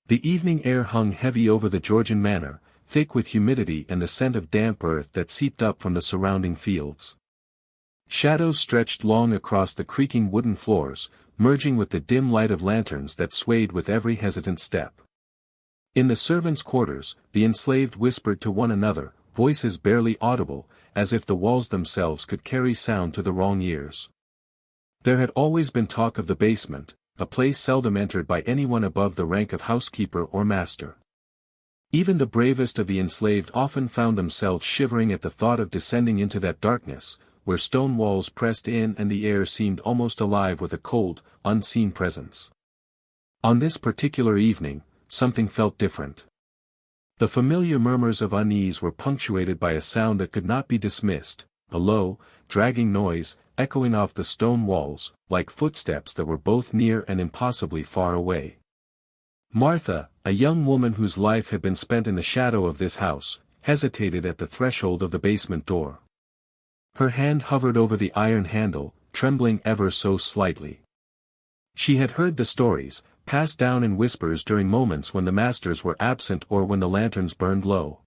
The evening air hung heavy over the Georgian manor, thick with humidity and the scent of damp earth that seeped up from the surrounding fields. Shadows stretched long across the creaking wooden floors, merging with the dim light of lanterns that swayed with every hesitant step. In the servants' quarters, the enslaved whispered to one another, voices barely audible, as if the walls themselves could carry sound to the wrong ears. There had always been talk of the basement, a place seldom entered by anyone above the rank of housekeeper or master. Even the bravest of the enslaved often found themselves shivering at the thought of descending into that darkness, where stone walls pressed in and the air seemed almost alive with a cold, unseen presence. On this particular evening, something felt different. The familiar murmurs of unease were punctuated by a sound that could not be dismissed, a low, dragging noise, echoing off the stone walls, like footsteps that were both near and impossibly far away. Martha, a young woman whose life had been spent in the shadow of this house, hesitated at the threshold of the basement door. Her hand hovered over the iron handle, trembling ever so slightly. She had heard the stories, passed down in whispers during moments when the masters were absent or when the lanterns burned low.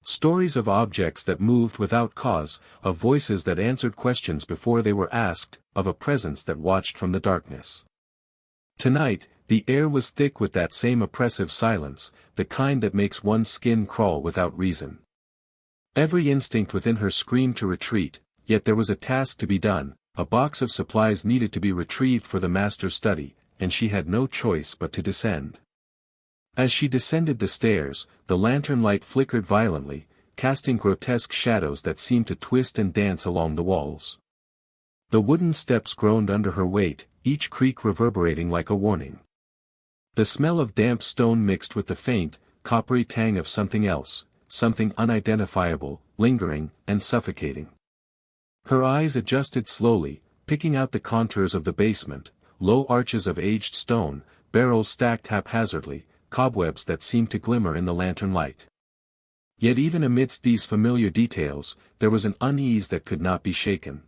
Stories of objects that moved without cause, of voices that answered questions before they were asked, of a presence that watched from the darkness. Tonight, the air was thick with that same oppressive silence, the kind that makes one's skin crawl without reason. Every instinct within her screamed to retreat, yet there was a task to be done, a box of supplies needed to be retrieved for the master's study, and she had no choice but to descend. As she descended the stairs, the lantern light flickered violently, casting grotesque shadows that seemed to twist and dance along the walls. The wooden steps groaned under her weight, each creak reverberating like a warning. The smell of damp stone mixed with the faint, coppery tang of something else, something unidentifiable, lingering, and suffocating. Her eyes adjusted slowly, picking out the contours of the basement, low arches of aged stone, barrels stacked haphazardly, cobwebs that seemed to glimmer in the lantern light. Yet even amidst these familiar details, there was an unease that could not be shaken.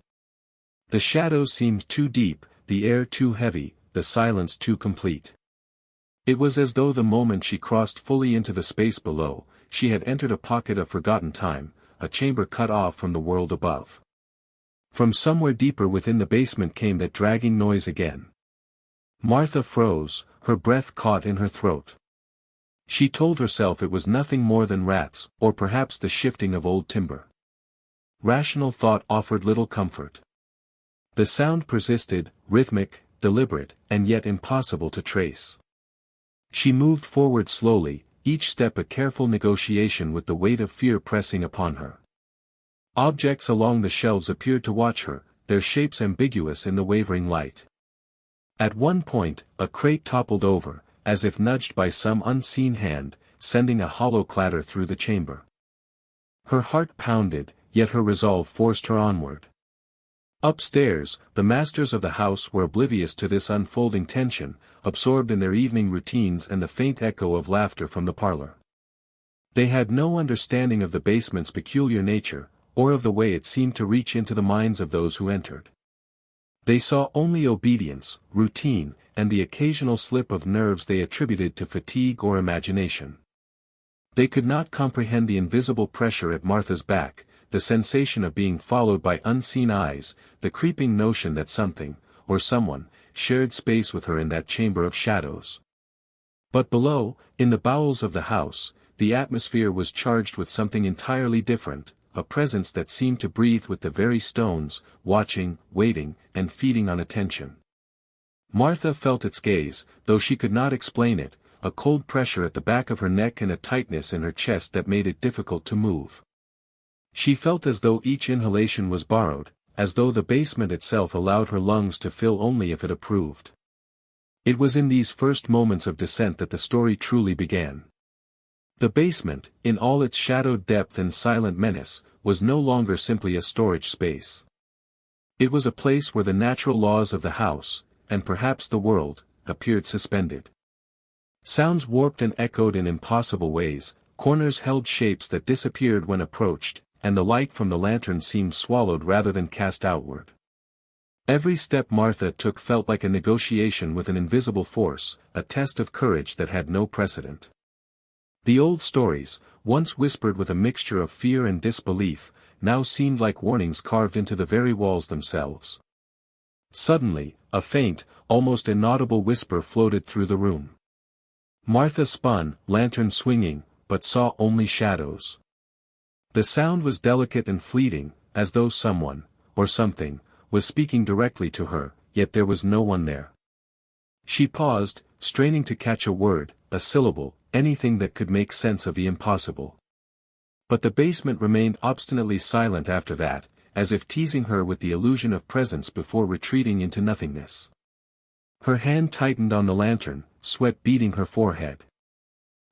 The shadows seemed too deep, the air too heavy, the silence too complete. It was as though the moment she crossed fully into the space below, she had entered a pocket of forgotten time, a chamber cut off from the world above. From somewhere deeper within the basement came that dragging noise again. Martha froze, her breath caught in her throat. She told herself it was nothing more than rats, or perhaps the shifting of old timber. Rational thought offered little comfort. The sound persisted, rhythmic, deliberate, and yet impossible to trace. She moved forward slowly, each step a careful negotiation with the weight of fear pressing upon her. Objects along the shelves appeared to watch her, their shapes ambiguous in the wavering light. At one point, a crate toppled over, as if nudged by some unseen hand, sending a hollow clatter through the chamber. Her heart pounded, yet her resolve forced her onward. Upstairs, the masters of the house were oblivious to this unfolding tension, absorbed in their evening routines and the faint echo of laughter from the parlor. They had no understanding of the basement's peculiar nature, or of the way it seemed to reach into the minds of those who entered. They saw only obedience, routine, and the occasional slip of nerves they attributed to fatigue or imagination. They could not comprehend the invisible pressure at Martha's back, the sensation of being followed by unseen eyes, the creeping notion that something, or someone, shared space with her in that chamber of shadows. But below, in the bowels of the house, the atmosphere was charged with something entirely different, a presence that seemed to breathe with the very stones, watching, waiting, and feeding on attention. Martha felt its gaze, though she could not explain it, a cold pressure at the back of her neck and a tightness in her chest that made it difficult to move. She felt as though each inhalation was borrowed, as though the basement itself allowed her lungs to fill only if it approved. It was in these first moments of descent that the story truly began. The basement, in all its shadowed depth and silent menace, was no longer simply a storage space. It was a place where the natural laws of the house, and perhaps the world, appeared suspended. Sounds warped and echoed in impossible ways, corners held shapes that disappeared when approached, and the light from the lantern seemed swallowed rather than cast outward. Every step Martha took felt like a negotiation with an invisible force, a test of courage that had no precedent. The old stories, once whispered with a mixture of fear and disbelief, now seemed like warnings carved into the very walls themselves. Suddenly, a faint, almost inaudible whisper floated through the room. Martha spun, lantern swinging, but saw only shadows. The sound was delicate and fleeting, as though someone, or something, was speaking directly to her, yet there was no one there. She paused, straining to catch a word, a syllable, anything that could make sense of the impossible. But the basement remained obstinately silent after that, as if teasing her with the illusion of presence before retreating into nothingness. Her hand tightened on the lantern, sweat beading her forehead.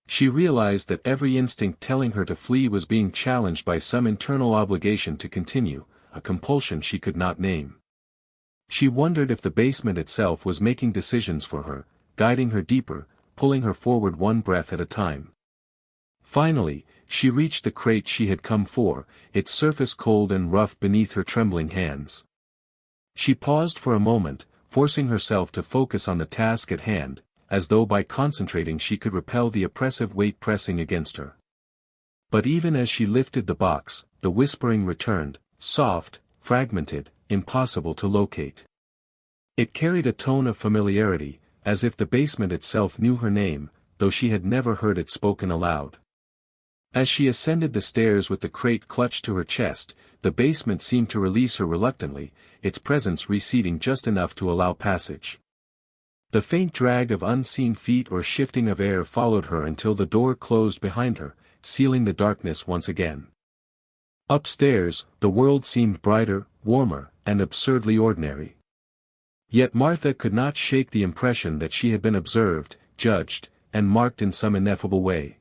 She realized that every instinct telling her to flee was being challenged by some internal obligation to continue, a compulsion she could not name. She wondered if the basement itself was making decisions for her, guiding her deeper, pulling her forward one breath at a time. Finally, she reached the crate she had come for, its surface cold and rough beneath her trembling hands. She paused for a moment, forcing herself to focus on the task at hand, as though by concentrating she could repel the oppressive weight pressing against her. But even as she lifted the box, the whispering returned, soft, fragmented, impossible to locate. It carried a tone of familiarity, as if the basement itself knew her name, though she had never heard it spoken aloud. As she ascended the stairs with the crate clutched to her chest, the basement seemed to release her reluctantly, its presence receding just enough to allow passage. The faint drag of unseen feet or shifting of air followed her until the door closed behind her, sealing the darkness once again. Upstairs, the world seemed brighter, warmer, and absurdly ordinary. Yet Martha could not shake the impression that she had been observed, judged, and marked in some ineffable way.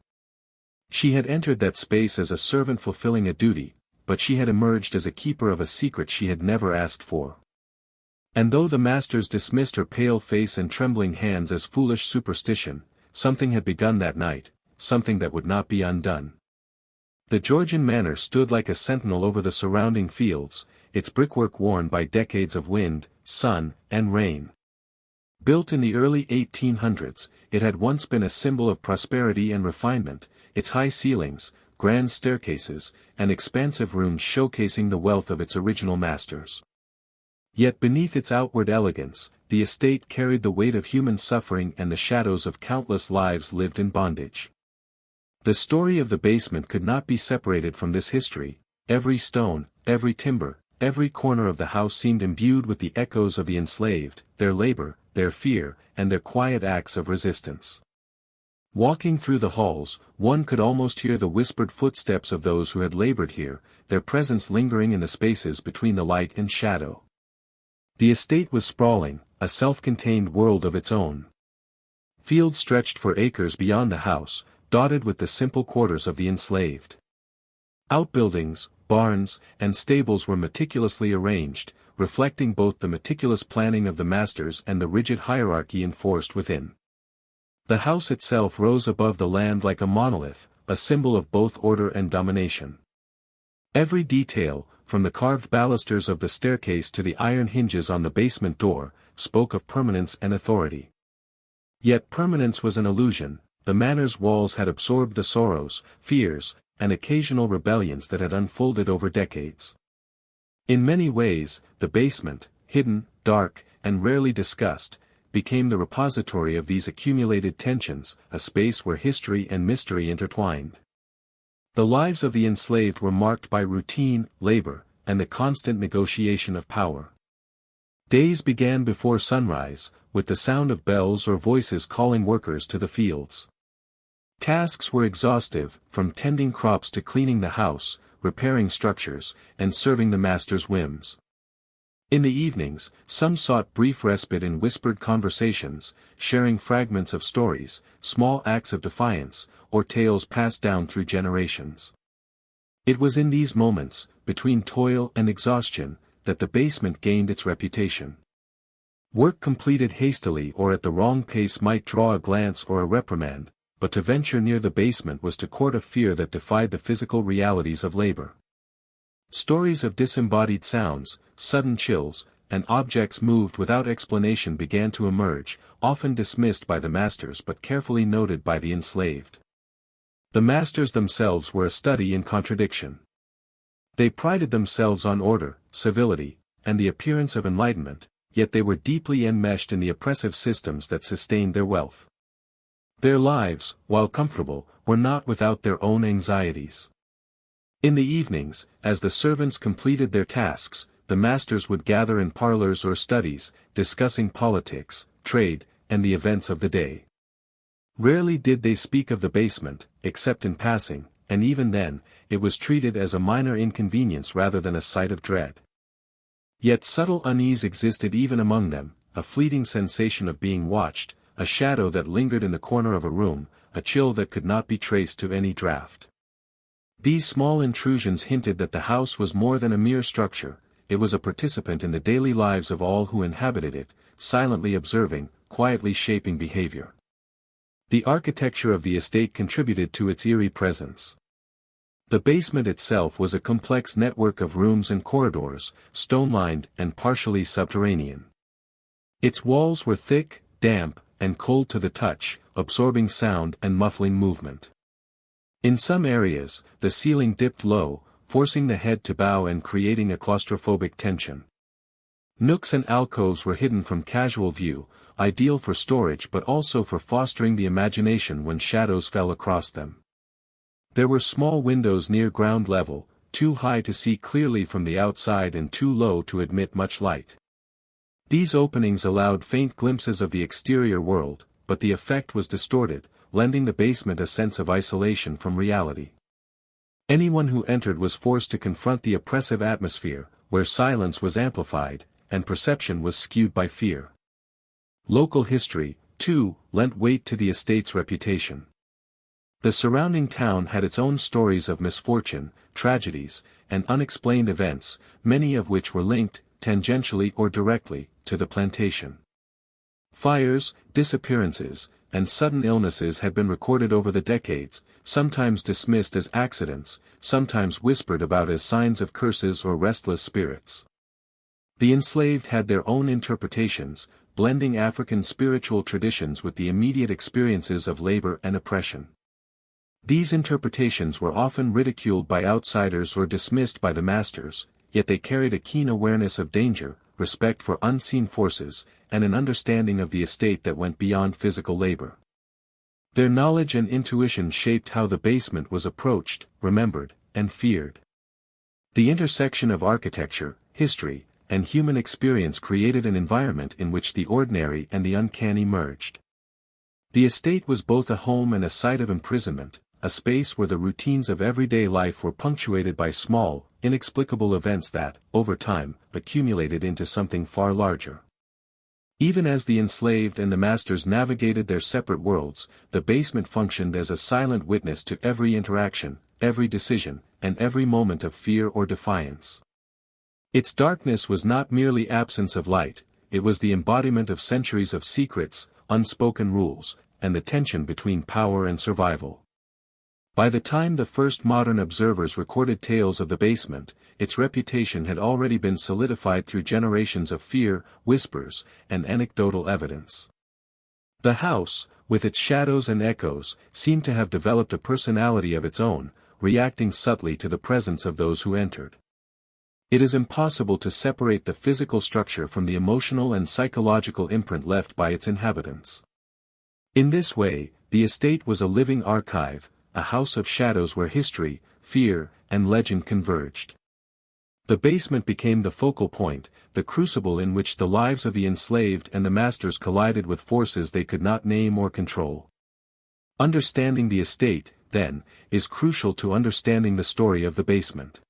She had entered that space as a servant fulfilling a duty, but she had emerged as a keeper of a secret she had never asked for. And though the masters dismissed her pale face and trembling hands as foolish superstition, something had begun that night, something that would not be undone. The Georgian manor stood like a sentinel over the surrounding fields, its brickwork worn by decades of wind, sun, and rain. Built in the early 1800s, it had once been a symbol of prosperity and refinement, its high ceilings, grand staircases, and expansive rooms showcasing the wealth of its original masters. Yet beneath its outward elegance, the estate carried the weight of human suffering and the shadows of countless lives lived in bondage. The story of the basement could not be separated from this history. Every stone, every timber, every corner of the house seemed imbued with the echoes of the enslaved, their labor, their fear, and their quiet acts of resistance. Walking through the halls, one could almost hear the whispered footsteps of those who had labored here, their presence lingering in the spaces between the light and shadow. The estate was sprawling, a self-contained world of its own. Fields stretched for acres beyond the house, dotted with the simple quarters of the enslaved. Outbuildings, barns, and stables were meticulously arranged, reflecting both the meticulous planning of the masters and the rigid hierarchy enforced within. The house itself rose above the land like a monolith, a symbol of both order and domination. Every detail, from the carved balusters of the staircase to the iron hinges on the basement door, spoke of permanence and authority. Yet permanence was an illusion. The manor's walls had absorbed the sorrows, fears, and occasional rebellions that had unfolded over decades. In many ways, the basement, hidden, dark, and rarely discussed, became the repository of these accumulated tensions, a space where history and mystery intertwined. The lives of the enslaved were marked by routine, labor, and the constant negotiation of power. Days began before sunrise, with the sound of bells or voices calling workers to the fields. Tasks were exhaustive, from tending crops to cleaning the house, repairing structures, and serving the master's whims. In the evenings, some sought brief respite in whispered conversations, sharing fragments of stories, small acts of defiance, or tales passed down through generations. It was in these moments, between toil and exhaustion, that the basement gained its reputation. Work completed hastily or at the wrong pace might draw a glance or a reprimand, but to venture near the basement was to court a fear that defied the physical realities of labor. Stories of disembodied sounds, sudden chills, and objects moved without explanation began to emerge, often dismissed by the masters but carefully noted by the enslaved. The masters themselves were a study in contradiction. They prided themselves on order, civility, and the appearance of enlightenment, yet they were deeply enmeshed in the oppressive systems that sustained their wealth. Their lives, while comfortable, were not without their own anxieties. In the evenings, as the servants completed their tasks, the masters would gather in parlors or studies, discussing politics, trade, and the events of the day. Rarely did they speak of the basement, except in passing, and even then, it was treated as a minor inconvenience rather than a sight of dread. Yet subtle unease existed even among them, a fleeting sensation of being watched, a shadow that lingered in the corner of a room, a chill that could not be traced to any draught. These small intrusions hinted that the house was more than a mere structure, it was a participant in the daily lives of all who inhabited it, silently observing, quietly shaping behavior. The architecture of the estate contributed to its eerie presence. The basement itself was a complex network of rooms and corridors, stone-lined and partially subterranean. Its walls were thick, damp, and cold to the touch, absorbing sound and muffling movement. In some areas, the ceiling dipped low, forcing the head to bow and creating a claustrophobic tension. Nooks and alcoves were hidden from casual view, ideal for storage but also for fostering the imagination when shadows fell across them. There were small windows near ground level, too high to see clearly from the outside and too low to admit much light. These openings allowed faint glimpses of the exterior world, but the effect was distorted, lending the basement a sense of isolation from reality. Anyone who entered was forced to confront the oppressive atmosphere, where silence was amplified, and perception was skewed by fear. Local history, too, lent weight to the estate's reputation. The surrounding town had its own stories of misfortune, tragedies, and unexplained events, many of which were linked, tangentially or directly, to the plantation. Fires, disappearances, and sudden illnesses had been recorded over the decades, sometimes dismissed as accidents, sometimes whispered about as signs of curses or restless spirits. The enslaved had their own interpretations, blending African spiritual traditions with the immediate experiences of labor and oppression. These interpretations were often ridiculed by outsiders or dismissed by the masters, yet they carried a keen awareness of danger, respect for unseen forces, and an understanding of the estate that went beyond physical labor. Their knowledge and intuition shaped how the basement was approached, remembered, and feared. The intersection of architecture, history, and human experience created an environment in which the ordinary and the uncanny merged. The estate was both a home and a site of imprisonment, a space where the routines of everyday life were punctuated by small, inexplicable events that, over time, accumulated into something far larger. Even as the enslaved and the masters navigated their separate worlds, the basement functioned as a silent witness to every interaction, every decision, and every moment of fear or defiance. Its darkness was not merely absence of light, it was the embodiment of centuries of secrets, unspoken rules, and the tension between power and survival. By the time the first modern observers recorded tales of the basement, its reputation had already been solidified through generations of fear, whispers, and anecdotal evidence. The house, with its shadows and echoes, seemed to have developed a personality of its own, reacting subtly to the presence of those who entered. It is impossible to separate the physical structure from the emotional and psychological imprint left by its inhabitants. In this way, the estate was a living archive, a house of shadows where history, fear, and legend converged. The basement became the focal point, the crucible in which the lives of the enslaved and the masters collided with forces they could not name or control. Understanding the estate, then, is crucial to understanding the story of the basement.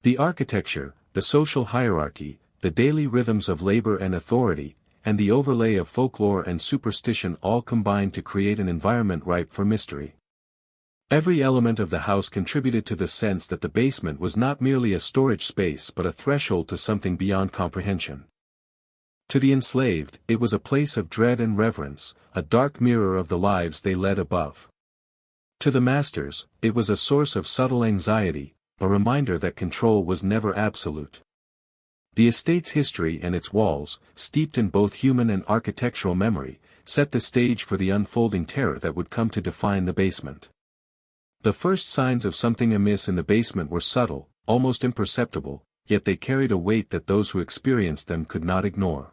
The architecture, the social hierarchy, the daily rhythms of labor and authority, and the overlay of folklore and superstition all combine to create an environment ripe for mystery. Every element of the house contributed to the sense that the basement was not merely a storage space but a threshold to something beyond comprehension. To the enslaved, it was a place of dread and reverence, a dark mirror of the lives they led above. To the masters, it was a source of subtle anxiety, a reminder that control was never absolute. The estate's history and its walls, steeped in both human and architectural memory, set the stage for the unfolding terror that would come to define the basement. The first signs of something amiss in the basement were subtle, almost imperceptible, yet they carried a weight that those who experienced them could not ignore.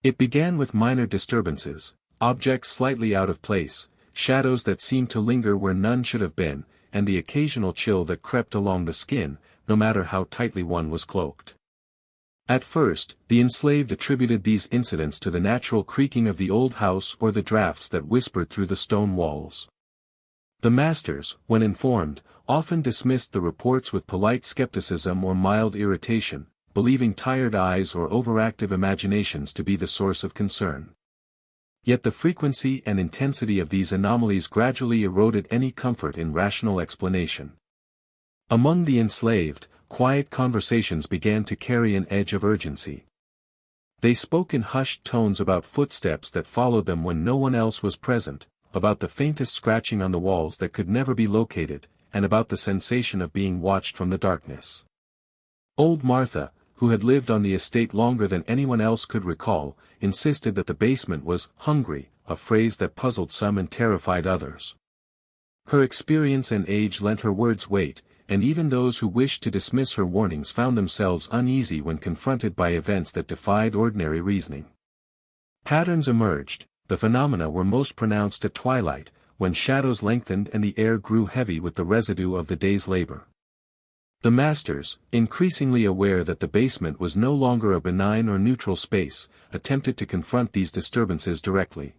It began with minor disturbances, objects slightly out of place, shadows that seemed to linger where none should have been, and the occasional chill that crept along the skin, no matter how tightly one was cloaked. At first, the enslaved attributed these incidents to the natural creaking of the old house or the drafts that whispered through the stone walls. The masters, when informed, often dismissed the reports with polite skepticism or mild irritation, believing tired eyes or overactive imaginations to be the source of concern. Yet the frequency and intensity of these anomalies gradually eroded any comfort in rational explanation. Among the enslaved, quiet conversations began to carry an edge of urgency. They spoke in hushed tones about footsteps that followed them when no one else was present, about the faintest scratching on the walls that could never be located, and about the sensation of being watched from the darkness. Old Martha, who had lived on the estate longer than anyone else could recall, insisted that the basement was hungry, a phrase that puzzled some and terrified others. Her experience and age lent her words weight, and even those who wished to dismiss her warnings found themselves uneasy when confronted by events that defied ordinary reasoning. Patterns emerged. The phenomena were most pronounced at twilight, when shadows lengthened and the air grew heavy with the residue of the day's labor. The masters, increasingly aware that the basement was no longer a benign or neutral space, attempted to confront these disturbances directly.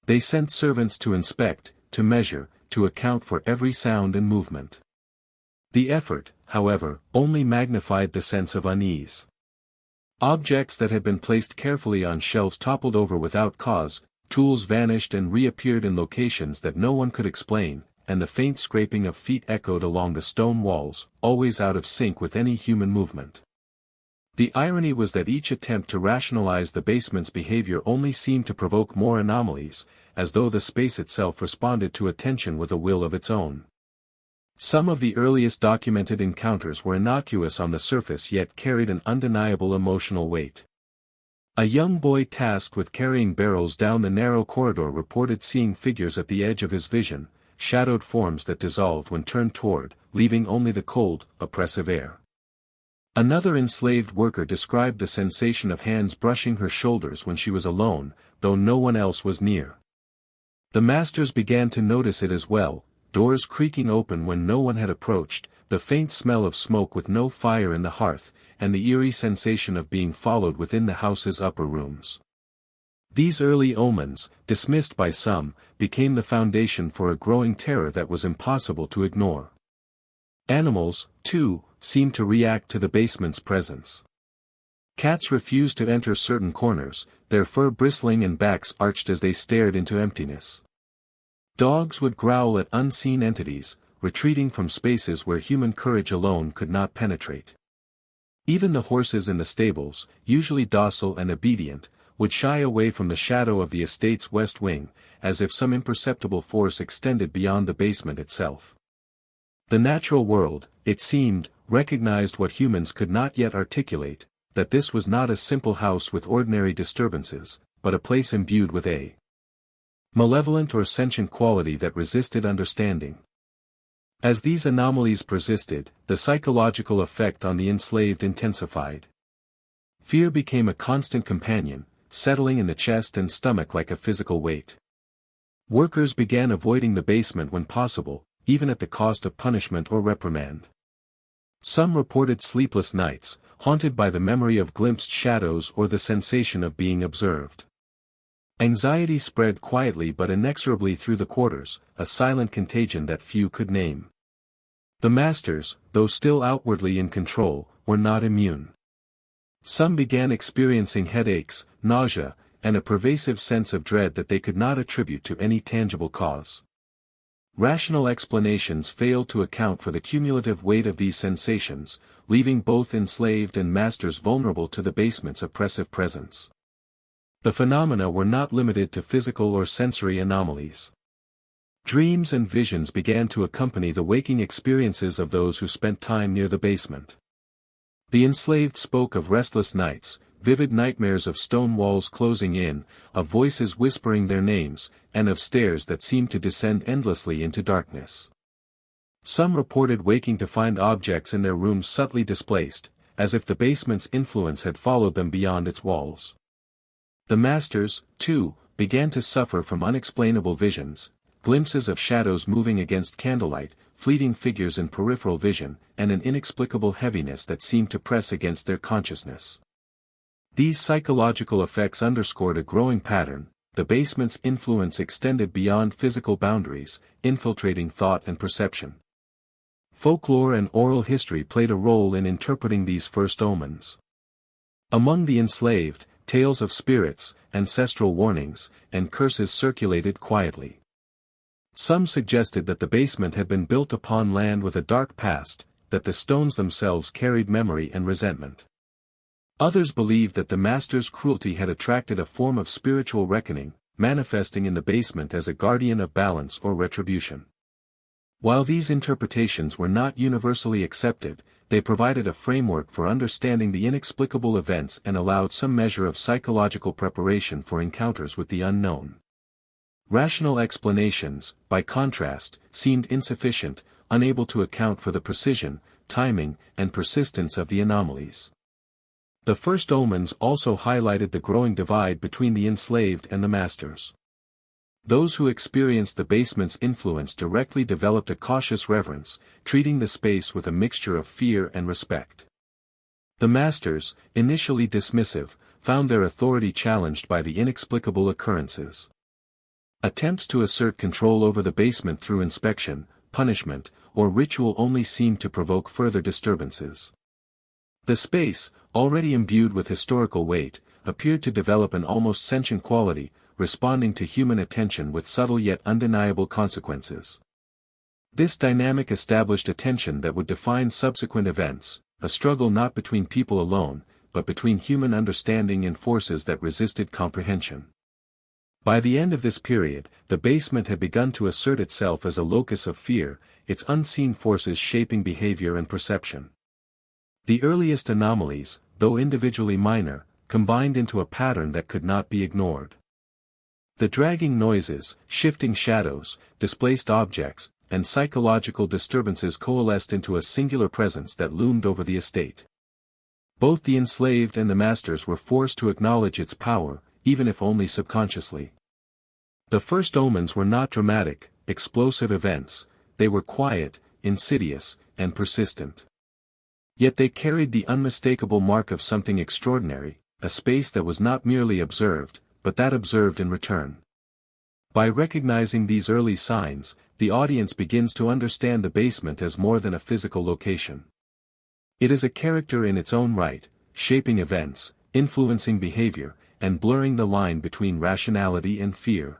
They sent servants to inspect, to measure, to account for every sound and movement. The effort, however, only magnified the sense of unease. Objects that had been placed carefully on shelves toppled over without cause, tools vanished and reappeared in locations that no one could explain, and the faint scraping of feet echoed along the stone walls, always out of sync with any human movement. The irony was that each attempt to rationalize the basement's behavior only seemed to provoke more anomalies, as though the space itself responded to attention with a will of its own. Some of the earliest documented encounters were innocuous on the surface yet carried an undeniable emotional weight. A young boy tasked with carrying barrels down the narrow corridor reported seeing figures at the edge of his vision, shadowed forms that dissolved when turned toward, leaving only the cold, oppressive air. Another enslaved worker described the sensation of hands brushing her shoulders when she was alone, though no one else was near. The masters began to notice it as well, doors creaking open when no one had approached, the faint smell of smoke with no fire in the hearth, and the eerie sensation of being followed within the house's upper rooms. These early omens, dismissed by some, became the foundation for a growing terror that was impossible to ignore. Animals, too, seemed to react to the basement's presence. Cats refused to enter certain corners, their fur bristling and backs arched as they stared into emptiness. Dogs would growl at unseen entities, retreating from spaces where human courage alone could not penetrate. Even the horses in the stables, usually docile and obedient, would shy away from the shadow of the estate's west wing, as if some imperceptible force extended beyond the basement itself. The natural world, it seemed, recognized what humans could not yet articulate, that this was not a simple house with ordinary disturbances, but a place imbued with a malevolent or sentient quality that resisted understanding. As these anomalies persisted, the psychological effect on the enslaved intensified. Fear became a constant companion, settling in the chest and stomach like a physical weight. Workers began avoiding the basement when possible, even at the cost of punishment or reprimand. Some reported sleepless nights, haunted by the memory of glimpsed shadows or the sensation of being observed. Anxiety spread quietly but inexorably through the quarters, a silent contagion that few could name. The masters, though still outwardly in control, were not immune. Some began experiencing headaches, nausea, and a pervasive sense of dread that they could not attribute to any tangible cause. Rational explanations failed to account for the cumulative weight of these sensations, leaving both enslaved and masters vulnerable to the basement's oppressive presence. The phenomena were not limited to physical or sensory anomalies. Dreams and visions began to accompany the waking experiences of those who spent time near the basement. The enslaved spoke of restless nights, vivid nightmares of stone walls closing in, of voices whispering their names, and of stairs that seemed to descend endlessly into darkness. Some reported waking to find objects in their rooms subtly displaced, as if the basement's influence had followed them beyond its walls. The masters, too, began to suffer from unexplainable visions, glimpses of shadows moving against candlelight, fleeting figures in peripheral vision, and an inexplicable heaviness that seemed to press against their consciousness. These psychological effects underscored a growing pattern. The basement's influence extended beyond physical boundaries, infiltrating thought and perception. Folklore and oral history played a role in interpreting these first omens. Among the enslaved, tales of spirits, ancestral warnings, and curses circulated quietly. Some suggested that the basement had been built upon land with a dark past, that the stones themselves carried memory and resentment. Others believed that the master's cruelty had attracted a form of spiritual reckoning, manifesting in the basement as a guardian of balance or retribution. While these interpretations were not universally accepted, they provided a framework for understanding the inexplicable events and allowed some measure of psychological preparation for encounters with the unknown. Rational explanations, by contrast, seemed insufficient, unable to account for the precision, timing, and persistence of the anomalies. The first omens also highlighted the growing divide between the enslaved and the masters. Those who experienced the basement's influence directly developed a cautious reverence, treating the space with a mixture of fear and respect. The masters, initially dismissive, found their authority challenged by the inexplicable occurrences. Attempts to assert control over the basement through inspection, punishment, or ritual only seemed to provoke further disturbances. The space, already imbued with historical weight, appeared to develop an almost sentient quality, responding to human attention with subtle yet undeniable consequences. This dynamic established a tension that would define subsequent events, a struggle not between people alone, but between human understanding and forces that resisted comprehension. By the end of this period, the basement had begun to assert itself as a locus of fear, its unseen forces shaping behavior and perception. The earliest anomalies, though individually minor, combined into a pattern that could not be ignored. The dragging noises, shifting shadows, displaced objects, and psychological disturbances coalesced into a singular presence that loomed over the estate. Both the enslaved and the masters were forced to acknowledge its power, even if only subconsciously. The first omens were not dramatic, explosive events, they were quiet, insidious, and persistent. Yet they carried the unmistakable mark of something extraordinary, a space that was not merely observed, but that observed in return. By recognizing these early signs, the audience begins to understand the basement as more than a physical location. It is a character in its own right, shaping events, influencing behavior, and blurring the line between rationality and fear.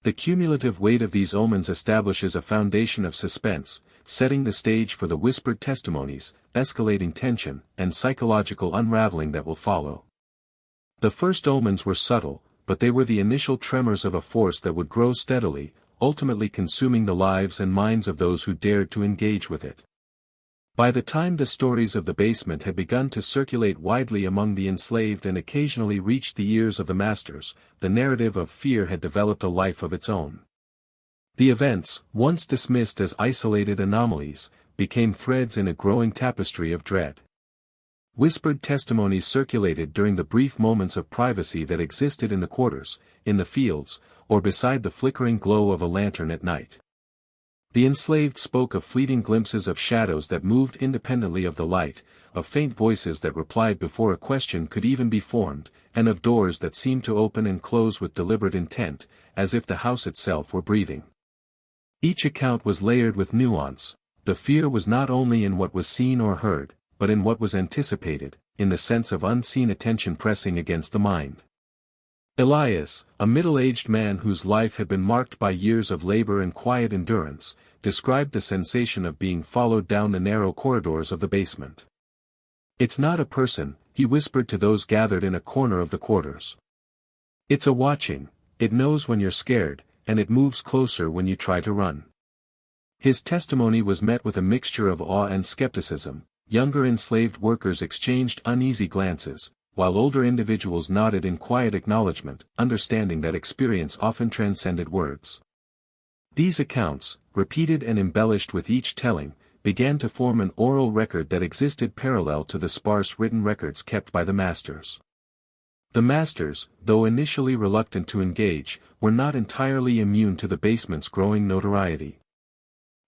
The cumulative weight of these omens establishes a foundation of suspense, setting the stage for the whispered testimonies, escalating tension, and psychological unraveling that will follow. The first omens were subtle, but they were the initial tremors of a force that would grow steadily, ultimately consuming the lives and minds of those who dared to engage with it. By the time the stories of the basement had begun to circulate widely among the enslaved and occasionally reached the ears of the masters, the narrative of fear had developed a life of its own. The events, once dismissed as isolated anomalies, became threads in a growing tapestry of dread. Whispered testimonies circulated during the brief moments of privacy that existed in the quarters, in the fields, or beside the flickering glow of a lantern at night. The enslaved spoke of fleeting glimpses of shadows that moved independently of the light, of faint voices that replied before a question could even be formed, and of doors that seemed to open and close with deliberate intent, as if the house itself were breathing. Each account was layered with nuance. The fear was not only in what was seen or heard, but in what was anticipated, in the sense of unseen attention pressing against the mind. Elias, a middle-aged man whose life had been marked by years of labor and quiet endurance, described the sensation of being followed down the narrow corridors of the basement. "It's not a person," he whispered to those gathered in a corner of the quarters. "It's a watching, it knows when you're scared, and it moves closer when you try to run." His testimony was met with a mixture of awe and skepticism, younger enslaved workers exchanged uneasy glances, while older individuals nodded in quiet acknowledgement, understanding that experience often transcended words. These accounts, repeated and embellished with each telling, began to form an oral record that existed parallel to the sparse written records kept by the masters. The masters, though initially reluctant to engage, were not entirely immune to the basement's growing notoriety.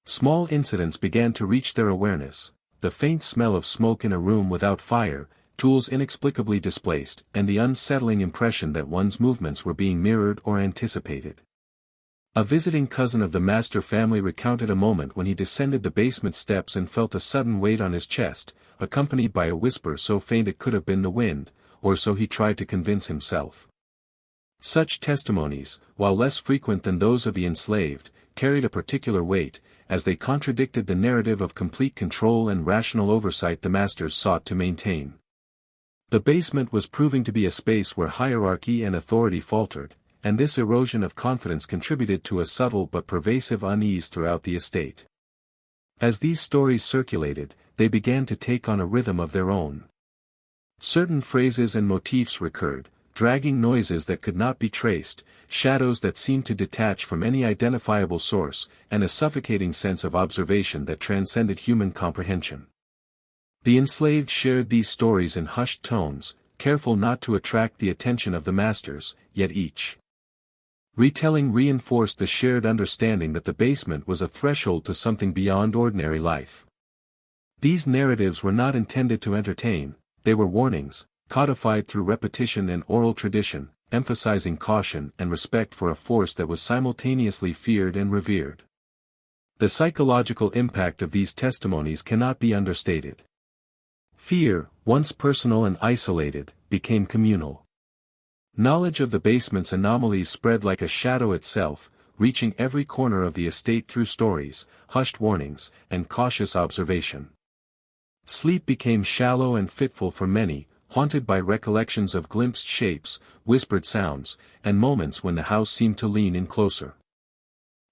Small incidents began to reach their awareness: the faint smell of smoke in a room without fire, tools inexplicably displaced, and the unsettling impression that one's movements were being mirrored or anticipated. A visiting cousin of the master family recounted a moment when he descended the basement steps and felt a sudden weight on his chest, accompanied by a whisper so faint it could have been the wind, or so he tried to convince himself. Such testimonies, while less frequent than those of the enslaved, carried a particular weight, as they contradicted the narrative of complete control and rational oversight the masters sought to maintain. The basement was proving to be a space where hierarchy and authority faltered, and this erosion of confidence contributed to a subtle but pervasive unease throughout the estate. As these stories circulated, they began to take on a rhythm of their own. Certain phrases and motifs recurred, dragging noises that could not be traced, shadows that seemed to detach from any identifiable source, and a suffocating sense of observation that transcended human comprehension. The enslaved shared these stories in hushed tones, careful not to attract the attention of the masters, yet each retelling reinforced the shared understanding that the basement was a threshold to something beyond ordinary life. These narratives were not intended to entertain, they were warnings, codified through repetition and oral tradition, emphasizing caution and respect for a force that was simultaneously feared and revered. The psychological impact of these testimonies cannot be understated. Fear, once personal and isolated, became communal. Knowledge of the basement's anomalies spread like a shadow itself, reaching every corner of the estate through stories, hushed warnings, and cautious observation. Sleep became shallow and fitful for many, haunted by recollections of glimpsed shapes, whispered sounds, and moments when the house seemed to lean in closer.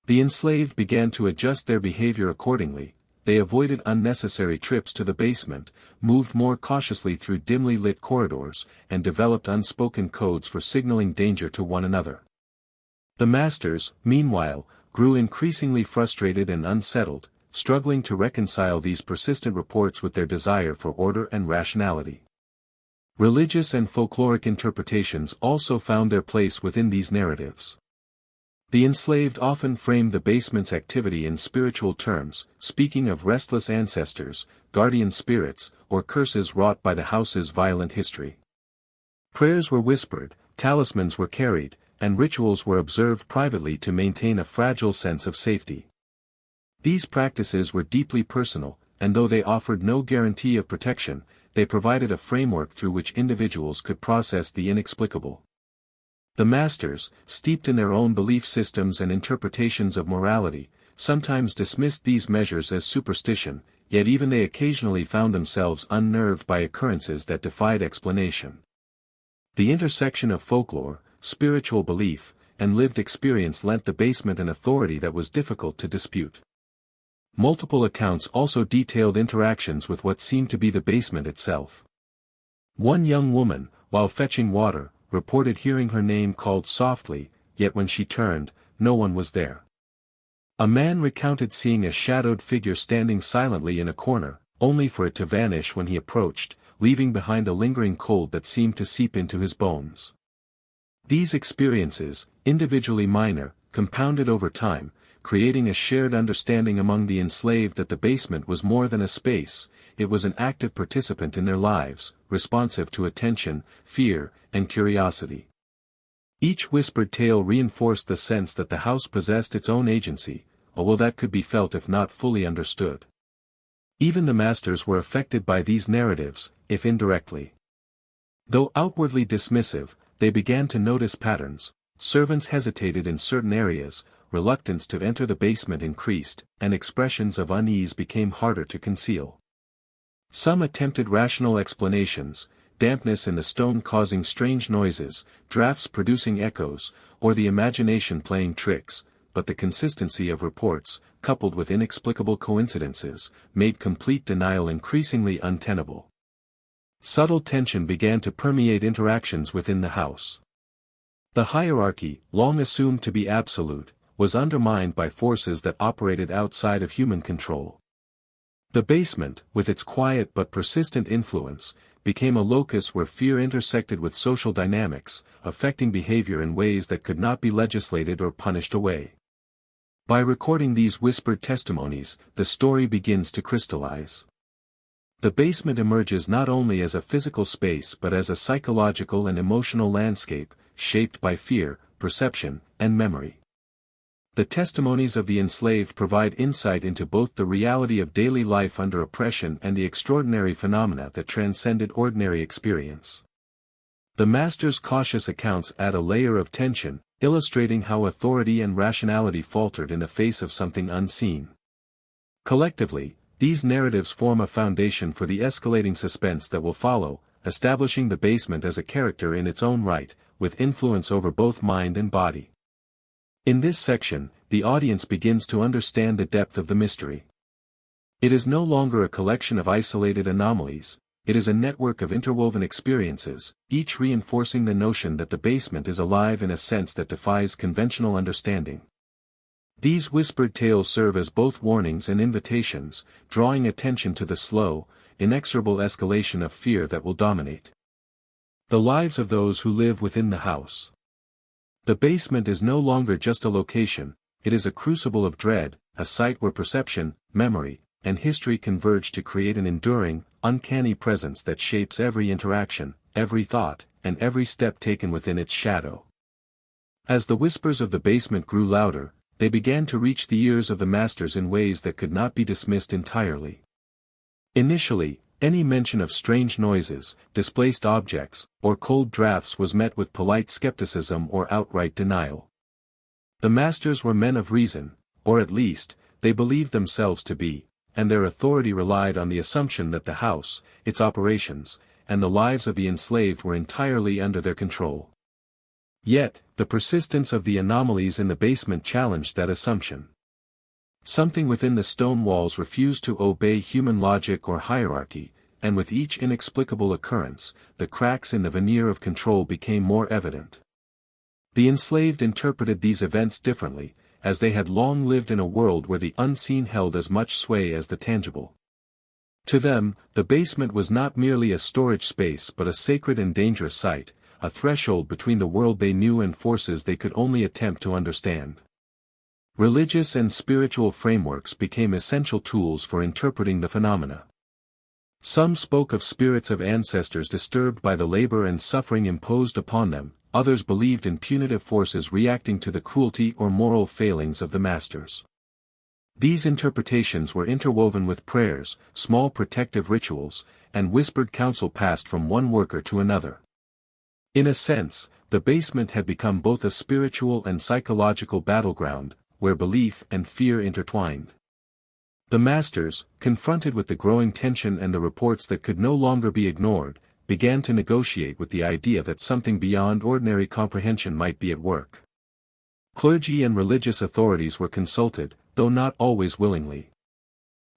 The enslaved began to adjust their behavior accordingly. They avoided unnecessary trips to the basement, moved more cautiously through dimly lit corridors, and developed unspoken codes for signaling danger to one another. The masters, meanwhile, grew increasingly frustrated and unsettled, struggling to reconcile these persistent reports with their desire for order and rationality. Religious and folkloric interpretations also found their place within these narratives. The enslaved often framed the basement's activity in spiritual terms, speaking of restless ancestors, guardian spirits, or curses wrought by the house's violent history. Prayers were whispered, talismans were carried, and rituals were observed privately to maintain a fragile sense of safety. These practices were deeply personal, and though they offered no guarantee of protection, they provided a framework through which individuals could process the inexplicable. The masters, steeped in their own belief systems and interpretations of morality, sometimes dismissed these measures as superstition, yet even they occasionally found themselves unnerved by occurrences that defied explanation. The intersection of folklore, spiritual belief, and lived experience lent the basement an authority that was difficult to dispute. Multiple accounts also detailed interactions with what seemed to be the basement itself. One young woman, while fetching water, reported hearing her name called softly, yet when she turned, no one was there. A man recounted seeing a shadowed figure standing silently in a corner, only for it to vanish when he approached, leaving behind a lingering cold that seemed to seep into his bones. These experiences, individually minor, compounded over time, creating a shared understanding among the enslaved that the basement was more than a space, it was an active participant in their lives, responsive to attention, fear, and curiosity. Each whispered tale reinforced the sense that the house possessed its own agency, although that could be felt if not fully understood. Even the masters were affected by these narratives, if indirectly. Though outwardly dismissive, they began to notice patterns. Servants hesitated in certain areas, reluctance to enter the basement increased, and expressions of unease became harder to conceal. Some attempted rational explanations: dampness in the stone causing strange noises, drafts producing echoes, or the imagination playing tricks, but the consistency of reports, coupled with inexplicable coincidences, made complete denial increasingly untenable. Subtle tension began to permeate interactions within the house. The hierarchy, long assumed to be absolute, was undermined by forces that operated outside of human control. The basement, with its quiet but persistent influence, became a locus where fear intersected with social dynamics, affecting behavior in ways that could not be legislated or punished away. By recording these whispered testimonies, the story begins to crystallize. The basement emerges not only as a physical space but as a psychological and emotional landscape, shaped by fear, perception, and memory. The testimonies of the enslaved provide insight into both the reality of daily life under oppression and the extraordinary phenomena that transcended ordinary experience. The master's cautious accounts add a layer of tension, illustrating how authority and rationality faltered in the face of something unseen. Collectively, these narratives form a foundation for the escalating suspense that will follow, establishing the basement as a character in its own right, with influence over both mind and body. In this section, the audience begins to understand the depth of the mystery. It is no longer a collection of isolated anomalies, it is a network of interwoven experiences, each reinforcing the notion that the basement is alive in a sense that defies conventional understanding. These whispered tales serve as both warnings and invitations, drawing attention to the slow, inexorable escalation of fear that will dominate the lives of those who live within the house. The basement is no longer just a location, it is a crucible of dread, a site where perception, memory, and history converge to create an enduring, uncanny presence that shapes every interaction, every thought, and every step taken within its shadow. As the whispers of the basement grew louder, they began to reach the ears of the masters in ways that could not be dismissed entirely. Initially, any mention of strange noises, displaced objects, or cold drafts was met with polite skepticism or outright denial. The masters were men of reason, or at least, they believed themselves to be, and their authority relied on the assumption that the house, its operations, and the lives of the enslaved were entirely under their control. Yet, the persistence of the anomalies in the basement challenged that assumption. Something within the stone walls refused to obey human logic or hierarchy, and with each inexplicable occurrence, the cracks in the veneer of control became more evident. The enslaved interpreted these events differently, as they had long lived in a world where the unseen held as much sway as the tangible. To them, the basement was not merely a storage space but a sacred and dangerous site, a threshold between the world they knew and forces they could only attempt to understand. Religious and spiritual frameworks became essential tools for interpreting the phenomena. Some spoke of spirits of ancestors disturbed by the labor and suffering imposed upon them, others believed in punitive forces reacting to the cruelty or moral failings of the masters. These interpretations were interwoven with prayers, small protective rituals, and whispered counsel passed from one worker to another. In a sense, the basement had become both a spiritual and psychological battleground, where belief and fear intertwined. The masters, confronted with the growing tension and the reports that could no longer be ignored, began to negotiate with the idea that something beyond ordinary comprehension might be at work. Clergy and religious authorities were consulted, though not always willingly.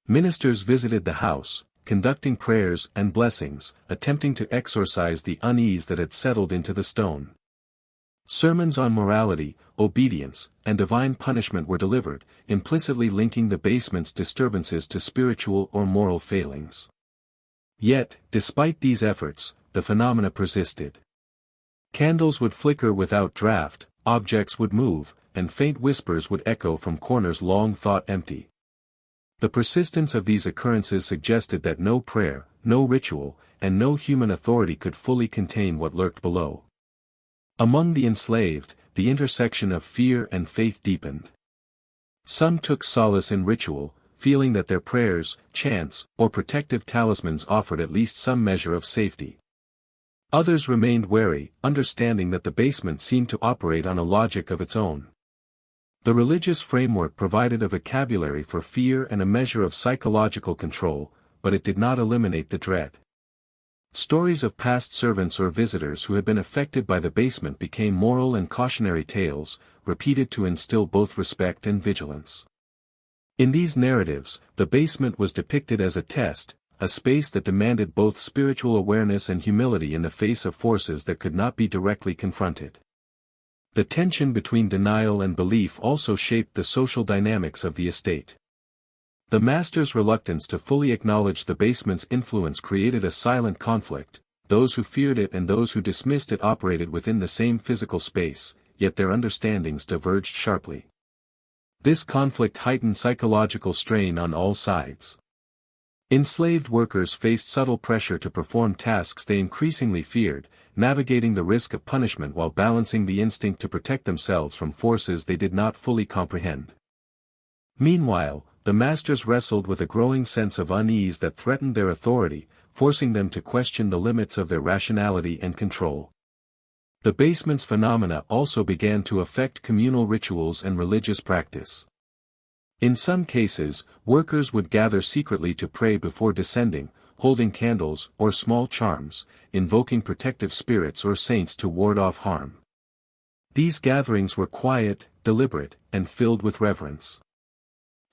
Ministers visited the house, conducting prayers and blessings, attempting to exorcise the unease that had settled into the stone. Sermons on morality, obedience, and divine punishment were delivered, implicitly linking the basement's disturbances to spiritual or moral failings. Yet, despite these efforts, the phenomena persisted. Candles would flicker without draft, objects would move, and faint whispers would echo from corners long thought empty. The persistence of these occurrences suggested that no prayer, no ritual, and no human authority could fully contain what lurked below. Among the enslaved, the intersection of fear and faith deepened. Some took solace in ritual, feeling that their prayers, chants, or protective talismans offered at least some measure of safety. Others remained wary, understanding that the basement seemed to operate on a logic of its own. The religious framework provided a vocabulary for fear and a measure of psychological control, but it did not eliminate the dread. Stories of past servants or visitors who had been affected by the basement became moral and cautionary tales, repeated to instill both respect and vigilance. In these narratives, the basement was depicted as a test, a space that demanded both spiritual awareness and humility in the face of forces that could not be directly confronted. The tension between denial and belief also shaped the social dynamics of the estate. The master's reluctance to fully acknowledge the basement's influence created a silent conflict. Those who feared it and those who dismissed it operated within the same physical space, yet their understandings diverged sharply. This conflict heightened psychological strain on all sides. Enslaved workers faced subtle pressure to perform tasks they increasingly feared, navigating the risk of punishment while balancing the instinct to protect themselves from forces they did not fully comprehend. Meanwhile, the masters wrestled with a growing sense of unease that threatened their authority, forcing them to question the limits of their rationality and control. The basement's phenomena also began to affect communal rituals and religious practice. In some cases, workers would gather secretly to pray before descending, holding candles or small charms, invoking protective spirits or saints to ward off harm. These gatherings were quiet, deliberate, and filled with reverence.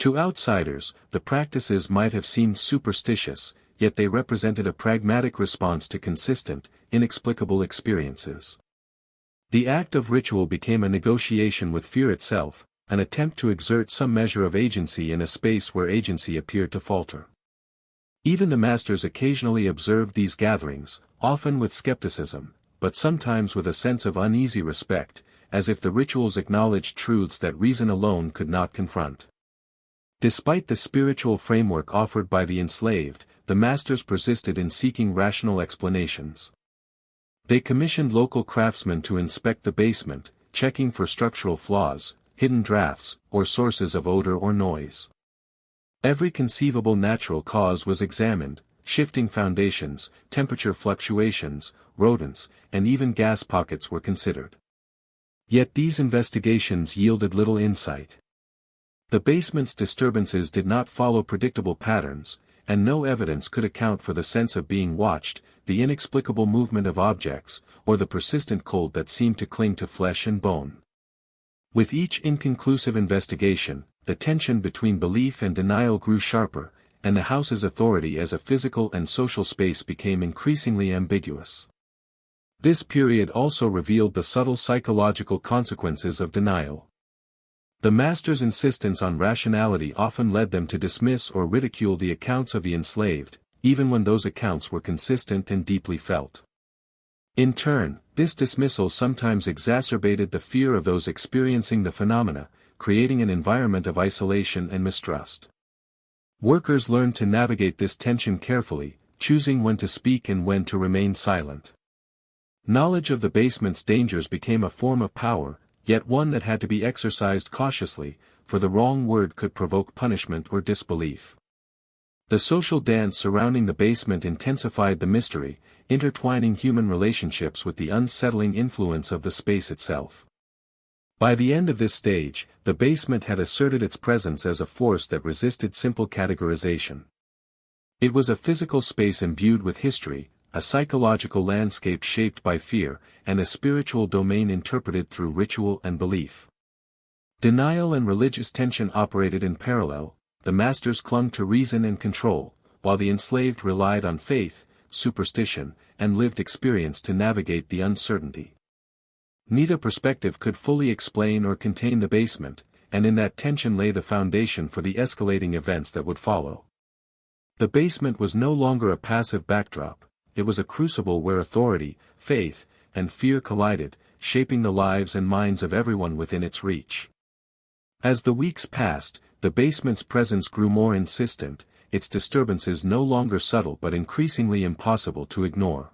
To outsiders, the practices might have seemed superstitious, yet they represented a pragmatic response to consistent, inexplicable experiences. The act of ritual became a negotiation with fear itself, an attempt to exert some measure of agency in a space where agency appeared to falter. Even the masters occasionally observed these gatherings, often with skepticism, but sometimes with a sense of uneasy respect, as if the rituals acknowledged truths that reason alone could not confront. Despite the spiritual framework offered by the enslaved, the masters persisted in seeking rational explanations. They commissioned local craftsmen to inspect the basement, checking for structural flaws, hidden drafts, or sources of odor or noise. Every conceivable natural cause was examined: shifting foundations, temperature fluctuations, rodents, and even gas pockets were considered. Yet these investigations yielded little insight. The basement's disturbances did not follow predictable patterns, and no evidence could account for the sense of being watched, the inexplicable movement of objects, or the persistent cold that seemed to cling to flesh and bone. With each inconclusive investigation, the tension between belief and denial grew sharper, and the house's authority as a physical and social space became increasingly ambiguous. This period also revealed the subtle psychological consequences of denial. The master's insistence on rationality often led them to dismiss or ridicule the accounts of the enslaved, even when those accounts were consistent and deeply felt. In turn, this dismissal sometimes exacerbated the fear of those experiencing the phenomena, creating an environment of isolation and mistrust. Workers learned to navigate this tension carefully, choosing when to speak and when to remain silent. Knowledge of the basement's dangers became a form of power, yet one that had to be exercised cautiously, for the wrong word could provoke punishment or disbelief. The social dance surrounding the basement intensified the mystery, intertwining human relationships with the unsettling influence of the space itself. By the end of this stage, the basement had asserted its presence as a force that resisted simple categorization. It was a physical space imbued with history, a psychological landscape shaped by fear, and a spiritual domain interpreted through ritual and belief. Denial and religious tension operated in parallel. The masters clung to reason and control, while the enslaved relied on faith, superstition, and lived experience to navigate the uncertainty. Neither perspective could fully explain or contain the basement, and in that tension lay the foundation for the escalating events that would follow. The basement was no longer a passive backdrop. It was a crucible where authority, faith, and fear collided, shaping the lives and minds of everyone within its reach. As the weeks passed, the basement's presence grew more insistent, its disturbances no longer subtle but increasingly impossible to ignore.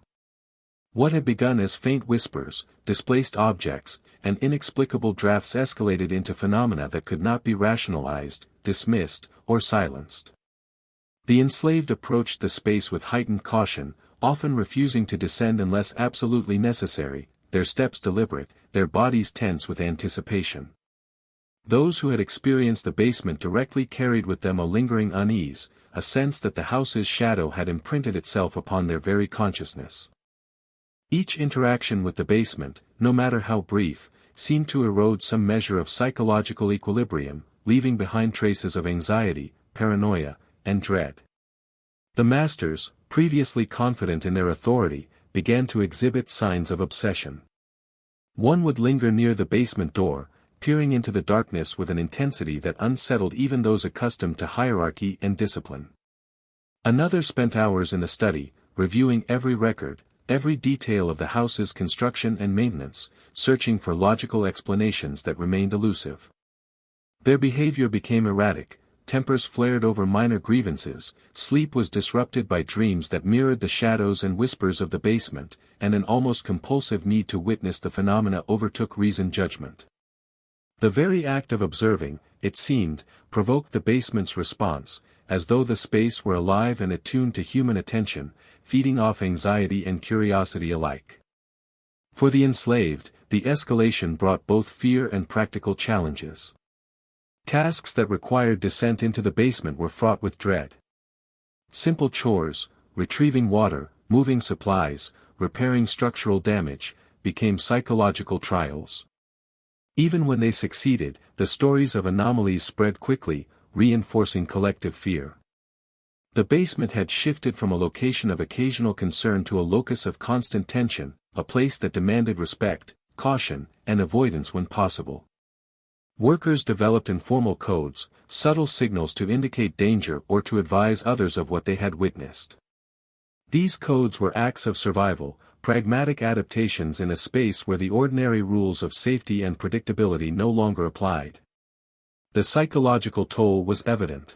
What had begun as faint whispers, displaced objects, and inexplicable drafts escalated into phenomena that could not be rationalized, dismissed, or silenced. The enslaved approached the space with heightened caution, often refusing to descend unless absolutely necessary, their steps deliberate, their bodies tense with anticipation. Those who had experienced the basement directly carried with them a lingering unease, a sense that the house's shadow had imprinted itself upon their very consciousness. Each interaction with the basement, no matter how brief, seemed to erode some measure of psychological equilibrium, leaving behind traces of anxiety, paranoia, and dread. The masters, previously confident in their authority, began to exhibit signs of obsession. One would linger near the basement door, peering into the darkness with an intensity that unsettled even those accustomed to hierarchy and discipline. Another spent hours in the study, reviewing every record, every detail of the house's construction and maintenance, searching for logical explanations that remained elusive. Their behavior became erratic, tempers flared over minor grievances, sleep was disrupted by dreams that mirrored the shadows and whispers of the basement, and an almost compulsive need to witness the phenomena overtook reasoned judgment. The very act of observing, it seemed, provoked the basement's response, as though the space were alive and attuned to human attention, feeding off anxiety and curiosity alike. For the enslaved, the escalation brought both fear and practical challenges. Tasks that required descent into the basement were fraught with dread. Simple chores, retrieving water, moving supplies, repairing structural damage, became psychological trials. Even when they succeeded, the stories of anomalies spread quickly, reinforcing collective fear. The basement had shifted from a location of occasional concern to a locus of constant tension, a place that demanded respect, caution, and avoidance when possible. Workers developed informal codes, subtle signals to indicate danger or to advise others of what they had witnessed. These codes were acts of survival, pragmatic adaptations in a space where the ordinary rules of safety and predictability no longer applied. The psychological toll was evident.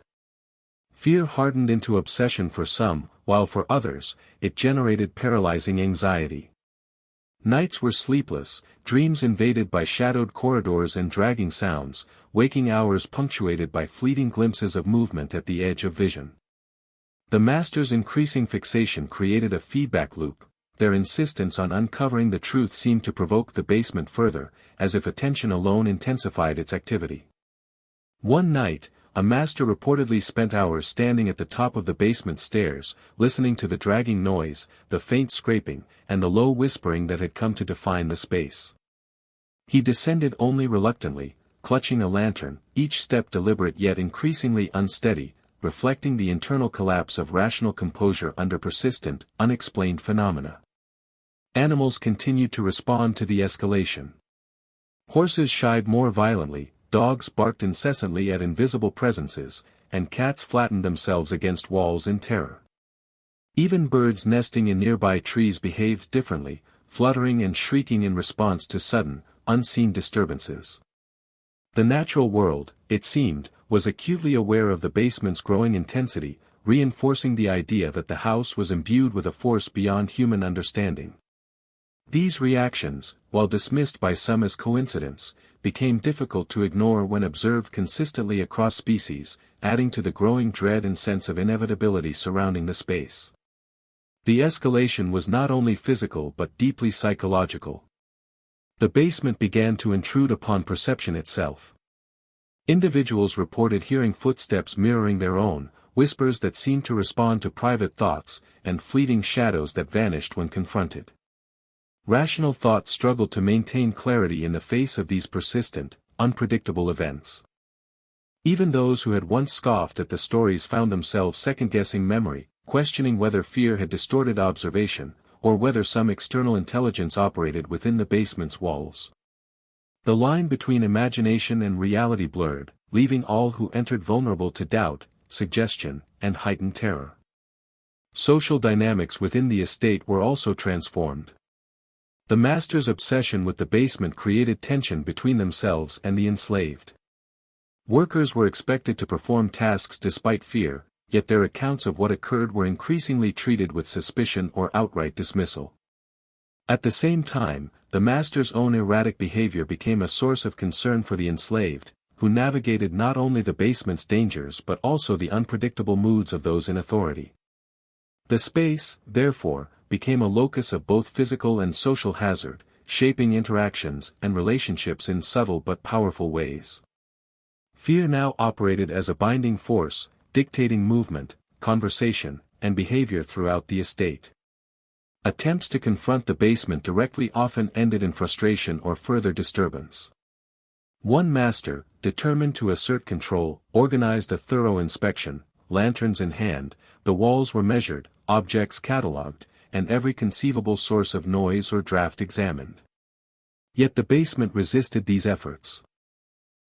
Fear hardened into obsession for some, while for others, it generated paralyzing anxiety. Nights were sleepless, dreams invaded by shadowed corridors and dragging sounds, waking hours punctuated by fleeting glimpses of movement at the edge of vision. The master's increasing fixation created a feedback loop. Their insistence on uncovering the truth seemed to provoke the basement further, as if attention alone intensified its activity. One night, a master reportedly spent hours standing at the top of the basement stairs, listening to the dragging noise, the faint scraping, and the low whispering that had come to define the space. He descended only reluctantly, clutching a lantern, each step deliberate yet increasingly unsteady, reflecting the internal collapse of rational composure under persistent, unexplained phenomena. Animals continued to respond to the escalation. Horses shied more violently, dogs barked incessantly at invisible presences, and cats flattened themselves against walls in terror. Even birds nesting in nearby trees behaved differently, fluttering and shrieking in response to sudden, unseen disturbances. The natural world, it seemed, was acutely aware of the basement's growing intensity, reinforcing the idea that the house was imbued with a force beyond human understanding. These reactions, while dismissed by some as coincidence, became difficult to ignore when observed consistently across species, adding to the growing dread and sense of inevitability surrounding the space. The escalation was not only physical but deeply psychological. The basement began to intrude upon perception itself. Individuals reported hearing footsteps mirroring their own, whispers that seemed to respond to private thoughts, and fleeting shadows that vanished when confronted. Rational thought struggled to maintain clarity in the face of these persistent, unpredictable events. Even those who had once scoffed at the stories found themselves second-guessing memory, questioning whether fear had distorted observation, or whether some external intelligence operated within the basement's walls. The line between imagination and reality blurred, leaving all who entered vulnerable to doubt, suggestion, and heightened terror. Social dynamics within the estate were also transformed. The master's obsession with the basement created tension between themselves and the enslaved. Workers were expected to perform tasks despite fear, yet their accounts of what occurred were increasingly treated with suspicion or outright dismissal. At the same time, the master's own erratic behavior became a source of concern for the enslaved, who navigated not only the basement's dangers but also the unpredictable moods of those in authority. The space, therefore, became a locus of both physical and social hazard, shaping interactions and relationships in subtle but powerful ways. Fear now operated as a binding force, dictating movement, conversation, and behavior throughout the estate. Attempts to confront the basement directly often ended in frustration or further disturbance. One master, determined to assert control, organized a thorough inspection. Lanterns in hand, the walls were measured, objects catalogued, and every conceivable source of noise or draft examined. Yet the basement resisted these efforts.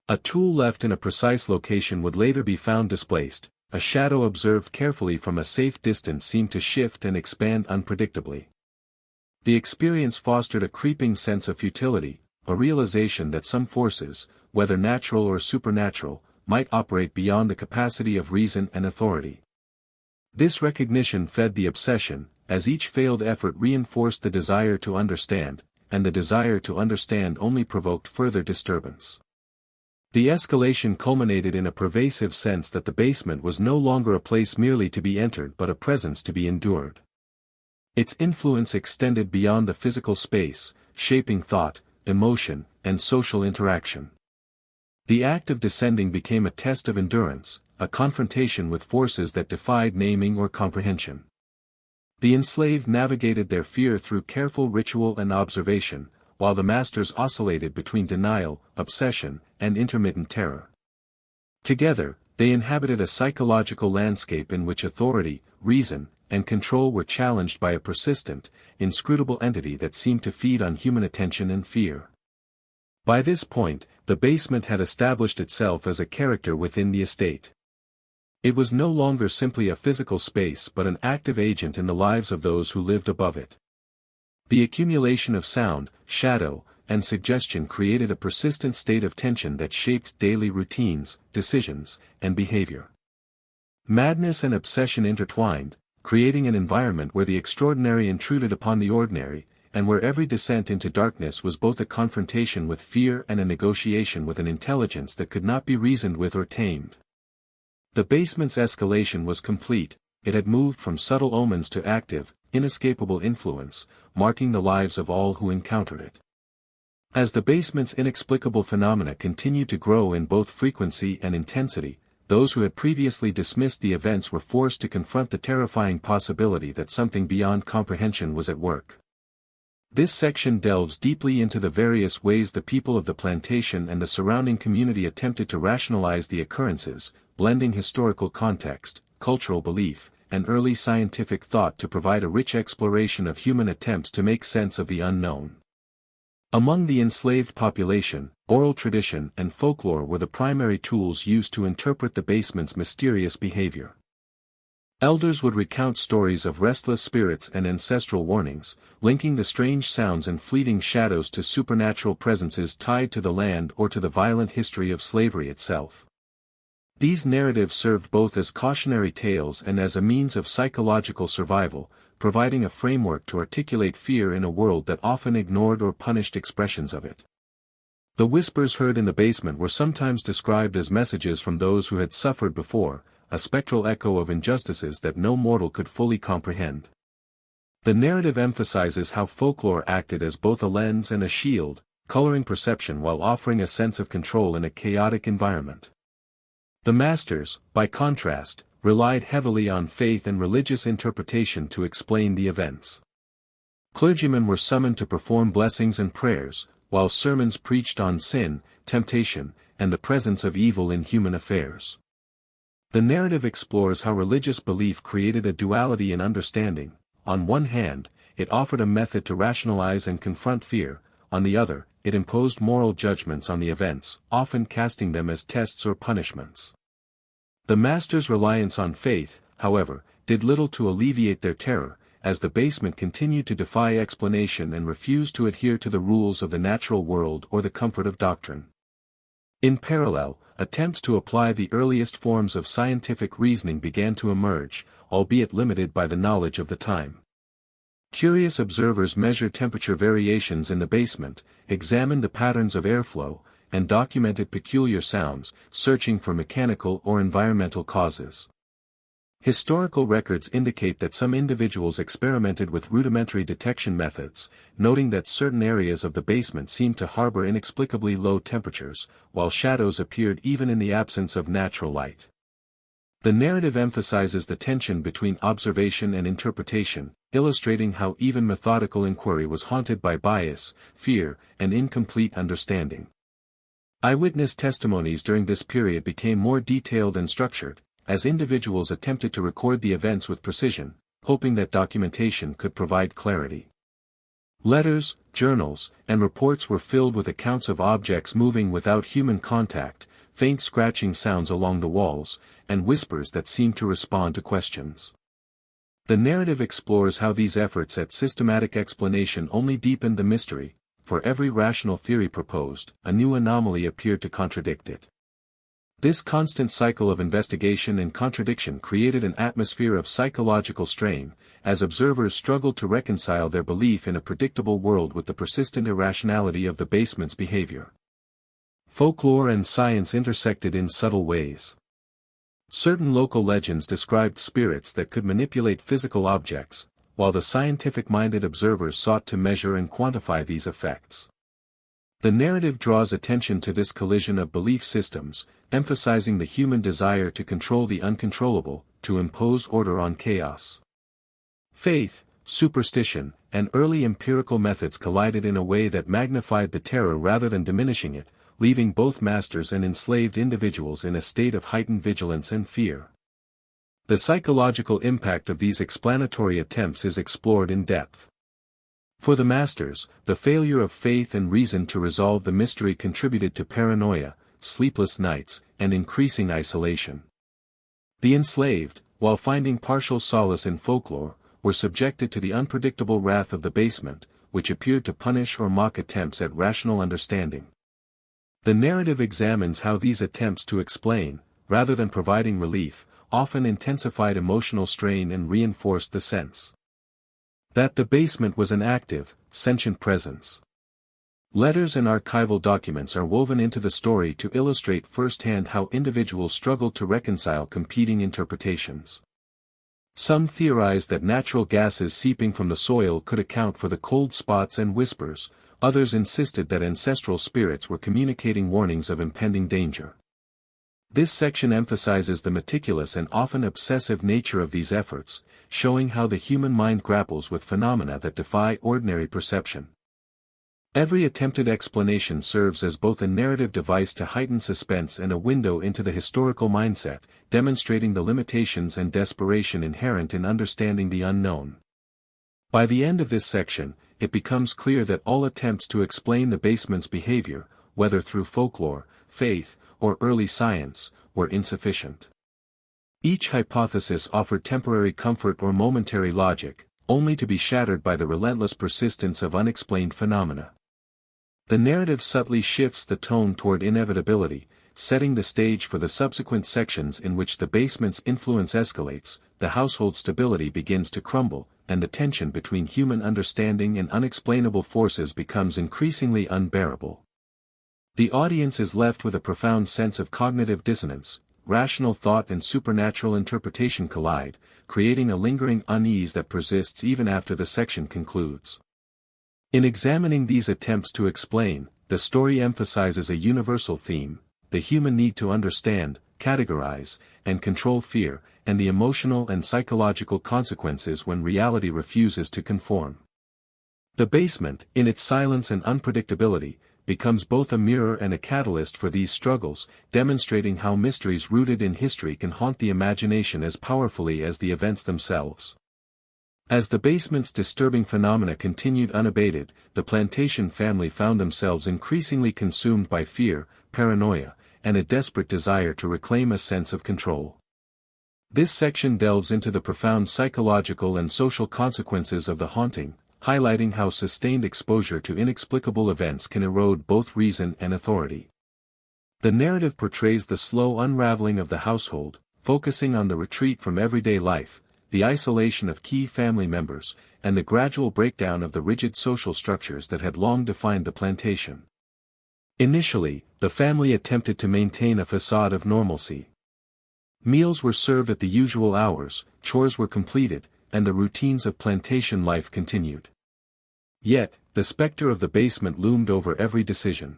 A tool left in a precise location would later be found displaced. A shadow observed carefully from a safe distance seemed to shift and expand unpredictably. The experience fostered a creeping sense of futility, a realization that some forces, whether natural or supernatural, might operate beyond the capacity of reason and authority. This recognition fed the obsession, as each failed effort reinforced the desire to understand, and the desire to understand only provoked further disturbance. The escalation culminated in a pervasive sense that the basement was no longer a place merely to be entered but a presence to be endured. Its influence extended beyond the physical space, shaping thought, emotion, and social interaction. The act of descending became a test of endurance, a confrontation with forces that defied naming or comprehension. The enslaved navigated their fear through careful ritual and observation, while the masters oscillated between denial, obsession, and intermittent terror. Together, they inhabited a psychological landscape in which authority, reason, and control were challenged by a persistent, inscrutable entity that seemed to feed on human attention and fear. By this point, the basement had established itself as a character within the estate. It was no longer simply a physical space but an active agent in the lives of those who lived above it. The accumulation of sound, shadow, and suggestion created a persistent state of tension that shaped daily routines, decisions, and behavior. Madness and obsession intertwined, creating an environment where the extraordinary intruded upon the ordinary, and where every descent into darkness was both a confrontation with fear and a negotiation with an intelligence that could not be reasoned with or tamed. The basement's escalation was complete. It had moved from subtle omens to active, inescapable influence, marking the lives of all who encountered it. As the basement's inexplicable phenomena continued to grow in both frequency and intensity, those who had previously dismissed the events were forced to confront the terrifying possibility that something beyond comprehension was at work. This section delves deeply into the various ways the people of the plantation and the surrounding community attempted to rationalize the occurrences, blending historical context, cultural belief, and early scientific thought to provide a rich exploration of human attempts to make sense of the unknown. Among the enslaved population, oral tradition and folklore were the primary tools used to interpret the basement's mysterious behavior. Elders would recount stories of restless spirits and ancestral warnings, linking the strange sounds and fleeting shadows to supernatural presences tied to the land or to the violent history of slavery itself. These narratives served both as cautionary tales and as a means of psychological survival, providing a framework to articulate fear in a world that often ignored or punished expressions of it. The whispers heard in the basement were sometimes described as messages from those who had suffered before, a spectral echo of injustices that no mortal could fully comprehend. The narrative emphasizes how folklore acted as both a lens and a shield, coloring perception while offering a sense of control in a chaotic environment. The masters, by contrast, relied heavily on faith and religious interpretation to explain the events. Clergymen were summoned to perform blessings and prayers, while sermons preached on sin, temptation, and the presence of evil in human affairs. The narrative explores how religious belief created a duality in understanding. On one hand, it offered a method to rationalize and confront fear; on the other, it imposed moral judgments on the events, often casting them as tests or punishments. The masters' reliance on faith, however, did little to alleviate their terror, as the basement continued to defy explanation and refused to adhere to the rules of the natural world or the comfort of doctrine. In parallel, attempts to apply the earliest forms of scientific reasoning began to emerge, albeit limited by the knowledge of the time. Curious observers measured temperature variations in the basement, examined the patterns of airflow, and documented peculiar sounds, searching for mechanical or environmental causes. Historical records indicate that some individuals experimented with rudimentary detection methods, noting that certain areas of the basement seemed to harbor inexplicably low temperatures, while shadows appeared even in the absence of natural light. The narrative emphasizes the tension between observation and interpretation, illustrating how even methodical inquiry was haunted by bias, fear, and incomplete understanding. Eyewitness testimonies during this period became more detailed and structured, as individuals attempted to record the events with precision, hoping that documentation could provide clarity. Letters, journals, and reports were filled with accounts of objects moving without human contact, faint scratching sounds along the walls, and whispers that seemed to respond to questions. The narrative explores how these efforts at systematic explanation only deepened the mystery. For every rational theory proposed, a new anomaly appeared to contradict it. This constant cycle of investigation and contradiction created an atmosphere of psychological strain, as observers struggled to reconcile their belief in a predictable world with the persistent irrationality of the basement's behavior. Folklore and science intersected in subtle ways. Certain local legends described spirits that could manipulate physical objects, while the scientific-minded observers sought to measure and quantify these effects. The narrative draws attention to this collision of belief systems, emphasizing the human desire to control the uncontrollable, to impose order on chaos. Faith, superstition, and early empirical methods collided in a way that magnified the terror rather than diminishing it, leaving both masters and enslaved individuals in a state of heightened vigilance and fear. The psychological impact of these explanatory attempts is explored in depth. For the masters, the failure of faith and reason to resolve the mystery contributed to paranoia, sleepless nights, and increasing isolation. The enslaved, while finding partial solace in folklore, were subjected to the unpredictable wrath of the basement, which appeared to punish or mock attempts at rational understanding. The narrative examines how these attempts to explain, rather than providing relief, often intensified emotional strain and reinforced the sense that the basement was an active, sentient presence. Letters and archival documents are woven into the story to illustrate firsthand how individuals struggled to reconcile competing interpretations. Some theorized that natural gases seeping from the soil could account for the cold spots and whispers, others insisted that ancestral spirits were communicating warnings of impending danger. This section emphasizes the meticulous and often obsessive nature of these efforts, showing how the human mind grapples with phenomena that defy ordinary perception. Every attempted explanation serves as both a narrative device to heighten suspense and a window into the historical mindset, demonstrating the limitations and desperation inherent in understanding the unknown. By the end of this section, it becomes clear that all attempts to explain the basement's behavior, whether through folklore, faith, or early science, were insufficient. Each hypothesis offered temporary comfort or momentary logic, only to be shattered by the relentless persistence of unexplained phenomena. The narrative subtly shifts the tone toward inevitability, setting the stage for the subsequent sections in which the basement's influence escalates, the household stability begins to crumble, and the tension between human understanding and unexplainable forces becomes increasingly unbearable. The audience is left with a profound sense of cognitive dissonance. Rational thought and supernatural interpretation collide, creating a lingering unease that persists even after the section concludes. In examining these attempts to explain, the story emphasizes a universal theme: the human need to understand, categorize, and control fear, and the emotional and psychological consequences when reality refuses to conform. The basement, in its silence and unpredictability, becomes both a mirror and a catalyst for these struggles, demonstrating how mysteries rooted in history can haunt the imagination as powerfully as the events themselves. As the basement's disturbing phenomena continued unabated, the plantation family found themselves increasingly consumed by fear, paranoia, and a desperate desire to reclaim a sense of control. This section delves into the profound psychological and social consequences of the haunting, highlighting how sustained exposure to inexplicable events can erode both reason and authority. The narrative portrays the slow unraveling of the household, focusing on the retreat from everyday life, the isolation of key family members, and the gradual breakdown of the rigid social structures that had long defined the plantation. Initially, the family attempted to maintain a facade of normalcy. Meals were served at the usual hours, chores were completed, and the routines of plantation life continued. Yet, the specter of the basement loomed over every decision.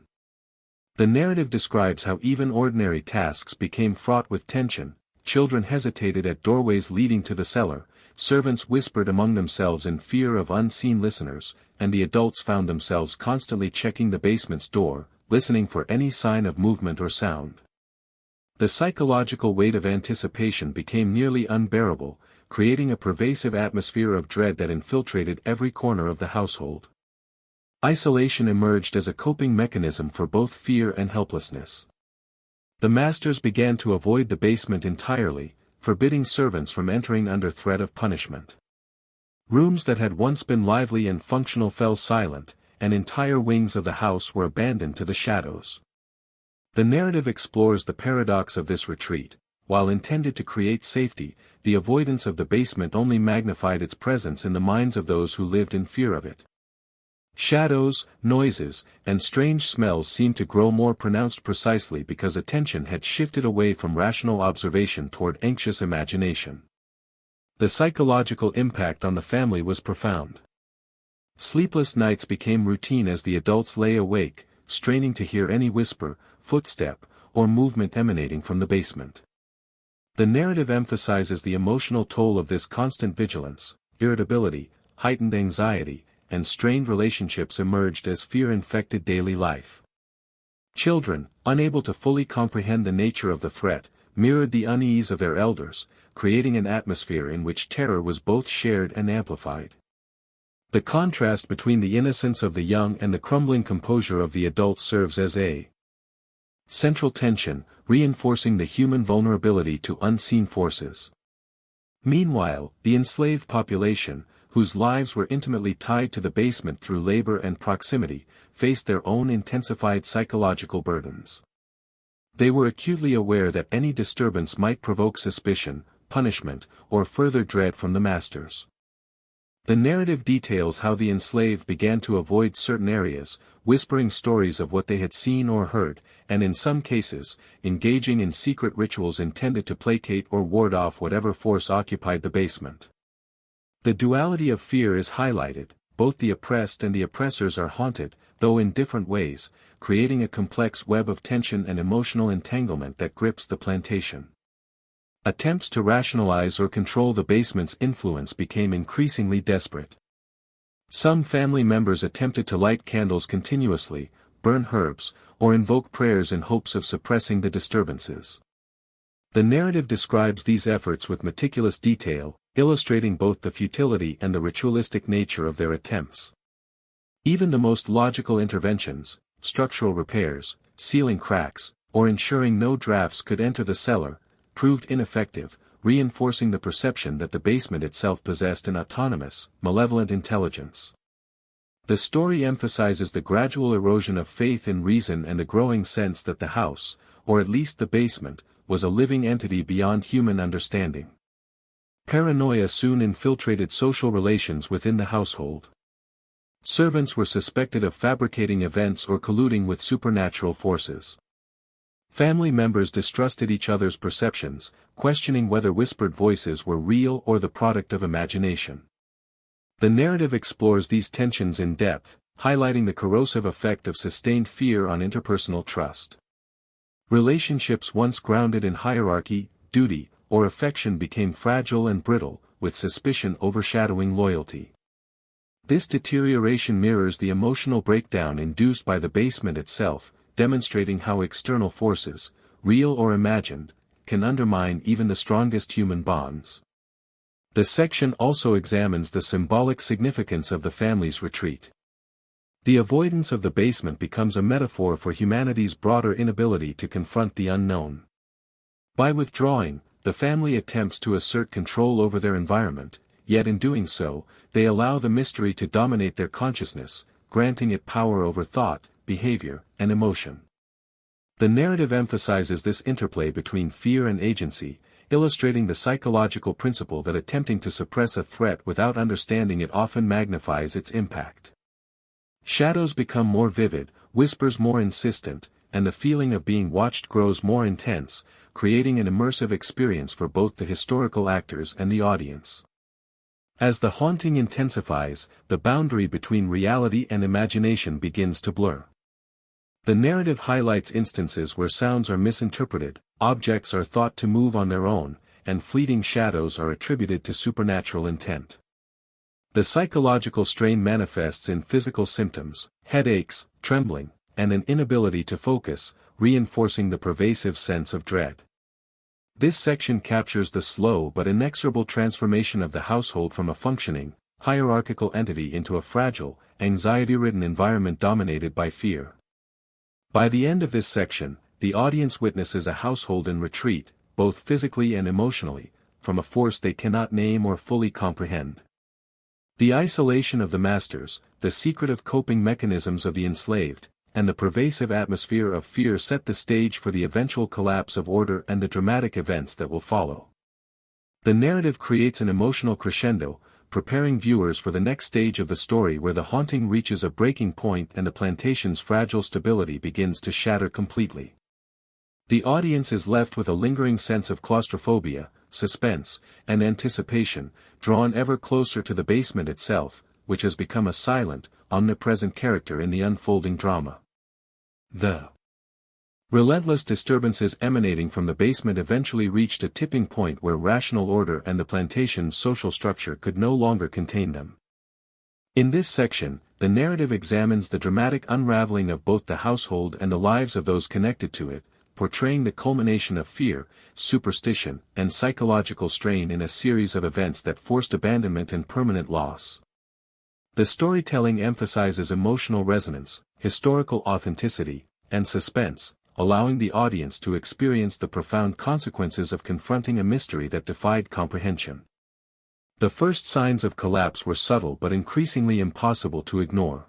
The narrative describes how even ordinary tasks became fraught with tension, children hesitated at doorways leading to the cellar, servants whispered among themselves in fear of unseen listeners, and the adults found themselves constantly checking the basement's door, listening for any sign of movement or sound. The psychological weight of anticipation became nearly unbearable, creating a pervasive atmosphere of dread that infiltrated every corner of the household. Isolation emerged as a coping mechanism for both fear and helplessness. The masters began to avoid the basement entirely, forbidding servants from entering under threat of punishment. Rooms that had once been lively and functional fell silent, and entire wings of the house were abandoned to the shadows. The narrative explores the paradox of this retreat. While intended to create safety, the avoidance of the basement only magnified its presence in the minds of those who lived in fear of it. Shadows, noises, and strange smells seemed to grow more pronounced precisely because attention had shifted away from rational observation toward anxious imagination. The psychological impact on the family was profound. Sleepless nights became routine as the adults lay awake, straining to hear any whisper, footstep, or movement emanating from the basement. The narrative emphasizes the emotional toll of this constant vigilance. Irritability, heightened anxiety, and strained relationships emerged as fear infected daily life. Children, unable to fully comprehend the nature of the threat, mirrored the unease of their elders, creating an atmosphere in which terror was both shared and amplified. The contrast between the innocence of the young and the crumbling composure of the adults serves as a central tension, reinforcing the human vulnerability to unseen forces. Meanwhile, the enslaved population, whose lives were intimately tied to the basement through labor and proximity, faced their own intensified psychological burdens. They were acutely aware that any disturbance might provoke suspicion, punishment, or further dread from the masters. The narrative details how the enslaved began to avoid certain areas, whispering stories of what they had seen or heard, and in some cases, engaging in secret rituals intended to placate or ward off whatever force occupied the basement. The duality of fear is highlighted. Both the oppressed and the oppressors are haunted, though in different ways, creating a complex web of tension and emotional entanglement that grips the plantation. Attempts to rationalize or control the basement's influence became increasingly desperate. Some family members attempted to light candles continuously, burn herbs, or invoke prayers in hopes of suppressing the disturbances. The narrative describes these efforts with meticulous detail, illustrating both the futility and the ritualistic nature of their attempts. Even the most logical interventions, structural repairs, sealing cracks, or ensuring no drafts could enter the cellar, proved ineffective, reinforcing the perception that the basement itself possessed an autonomous, malevolent intelligence. The story emphasizes the gradual erosion of faith in reason and the growing sense that the house, or at least the basement, was a living entity beyond human understanding. Paranoia soon infiltrated social relations within the household. Servants were suspected of fabricating events or colluding with supernatural forces. Family members distrusted each other's perceptions, questioning whether whispered voices were real or the product of imagination. The narrative explores these tensions in depth, highlighting the corrosive effect of sustained fear on interpersonal trust. Relationships once grounded in hierarchy, duty, or affection became fragile and brittle, with suspicion overshadowing loyalty. This deterioration mirrors the emotional breakdown induced by the basement itself, demonstrating how external forces, real or imagined, can undermine even the strongest human bonds. The section also examines the symbolic significance of the family's retreat. The avoidance of the basement becomes a metaphor for humanity's broader inability to confront the unknown. By withdrawing, the family attempts to assert control over their environment, yet in doing so, they allow the mystery to dominate their consciousness, granting it power over thought, behavior, and emotion. The narrative emphasizes this interplay between fear and agency, illustrating the psychological principle that attempting to suppress a threat without understanding it often magnifies its impact. Shadows become more vivid, whispers more insistent, and the feeling of being watched grows more intense, creating an immersive experience for both the historical actors and the audience. As the haunting intensifies, the boundary between reality and imagination begins to blur. The narrative highlights instances where sounds are misinterpreted, objects are thought to move on their own, and fleeting shadows are attributed to supernatural intent. The psychological strain manifests in physical symptoms, headaches, trembling, and an inability to focus, reinforcing the pervasive sense of dread. This section captures the slow but inexorable transformation of the household from a functioning, hierarchical entity into a fragile, anxiety-ridden environment dominated by fear. By the end of this section, the audience witnesses a household in retreat, both physically and emotionally, from a force they cannot name or fully comprehend. The isolation of the masters, the secretive coping mechanisms of the enslaved, and the pervasive atmosphere of fear set the stage for the eventual collapse of order and the dramatic events that will follow. The narrative creates an emotional crescendo, preparing viewers for the next stage of the story where the haunting reaches a breaking point and the plantation's fragile stability begins to shatter completely. The audience is left with a lingering sense of claustrophobia, suspense, and anticipation, drawn ever closer to the basement itself, which has become a silent, omnipresent character in the unfolding drama. The relentless disturbances emanating from the basement eventually reached a tipping point where rational order and the plantation's social structure could no longer contain them. In this section, the narrative examines the dramatic unraveling of both the household and the lives of those connected to it, portraying the culmination of fear, superstition, and psychological strain in a series of events that forced abandonment and permanent loss. The storytelling emphasizes emotional resonance, historical authenticity, and suspense, allowing the audience to experience the profound consequences of confronting a mystery that defied comprehension. The first signs of collapse were subtle but increasingly impossible to ignore.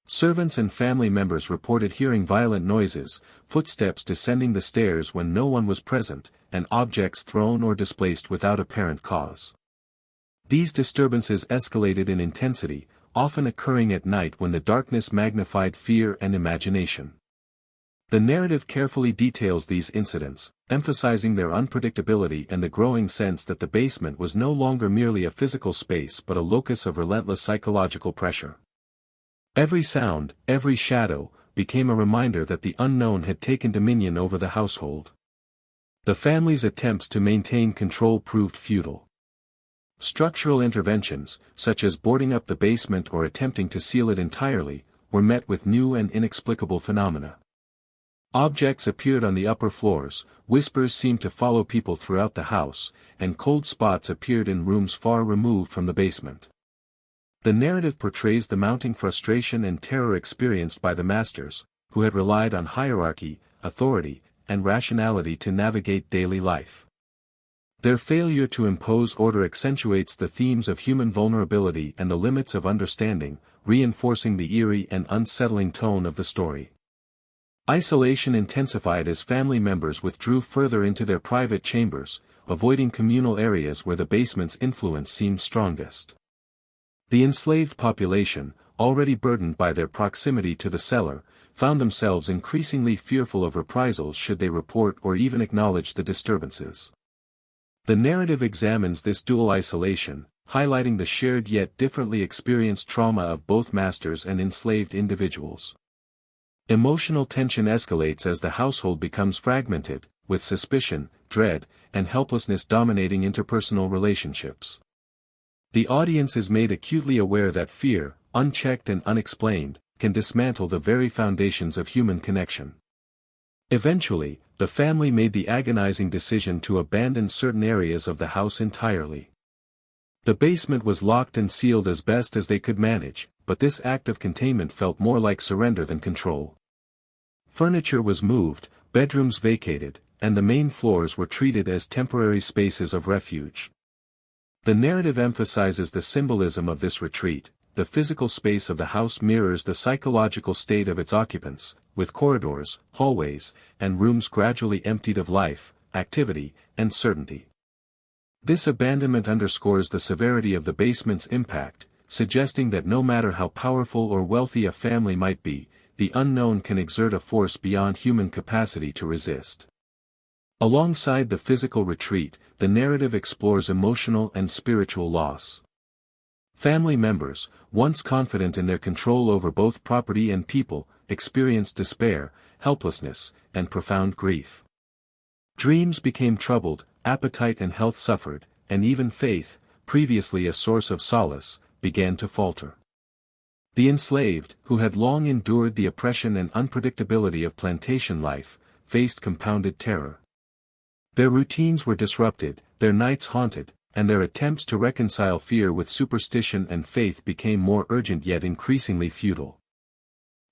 Servants and family members reported hearing violent noises, footsteps descending the stairs when no one was present, and objects thrown or displaced without apparent cause. These disturbances escalated in intensity, often occurring at night when the darkness magnified fear and imagination. The narrative carefully details these incidents, emphasizing their unpredictability and the growing sense that the basement was no longer merely a physical space but a locus of relentless psychological pressure. Every sound, every shadow, became a reminder that the unknown had taken dominion over the household. The family's attempts to maintain control proved futile. Structural interventions, such as boarding up the basement or attempting to seal it entirely, were met with new and inexplicable phenomena. Objects appeared on the upper floors, whispers seemed to follow people throughout the house, and cold spots appeared in rooms far removed from the basement. The narrative portrays the mounting frustration and terror experienced by the masters, who had relied on hierarchy, authority, and rationality to navigate daily life. Their failure to impose order accentuates the themes of human vulnerability and the limits of understanding, reinforcing the eerie and unsettling tone of the story. Isolation intensified as family members withdrew further into their private chambers, avoiding communal areas where the basement's influence seemed strongest. The enslaved population, already burdened by their proximity to the cellar, found themselves increasingly fearful of reprisals should they report or even acknowledge the disturbances. The narrative examines this dual isolation, highlighting the shared yet differently experienced trauma of both masters and enslaved individuals. Emotional tension escalates as the household becomes fragmented, with suspicion, dread, and helplessness dominating interpersonal relationships. The audience is made acutely aware that fear, unchecked and unexplained, can dismantle the very foundations of human connection. Eventually, the family made the agonizing decision to abandon certain areas of the house entirely. The basement was locked and sealed as best as they could manage, but this act of containment felt more like surrender than control. Furniture was moved, bedrooms vacated, and the main floors were treated as temporary spaces of refuge. The narrative emphasizes the symbolism of this retreat. The physical space of the house mirrors the psychological state of its occupants, with corridors, hallways, and rooms gradually emptied of life, activity, and certainty. This abandonment underscores the severity of the basement's impact, suggesting that no matter how powerful or wealthy a family might be, the unknown can exert a force beyond human capacity to resist. Alongside the physical retreat, the narrative explores emotional and spiritual loss. Family members, once confident in their control over both property and people, experienced despair, helplessness, and profound grief. Dreams became troubled, appetite and health suffered, and even faith, previously a source of solace, began to falter. The enslaved, who had long endured the oppression and unpredictability of plantation life, faced compounded terror. Their routines were disrupted, their nights haunted, and their attempts to reconcile fear with superstition and faith became more urgent yet increasingly futile.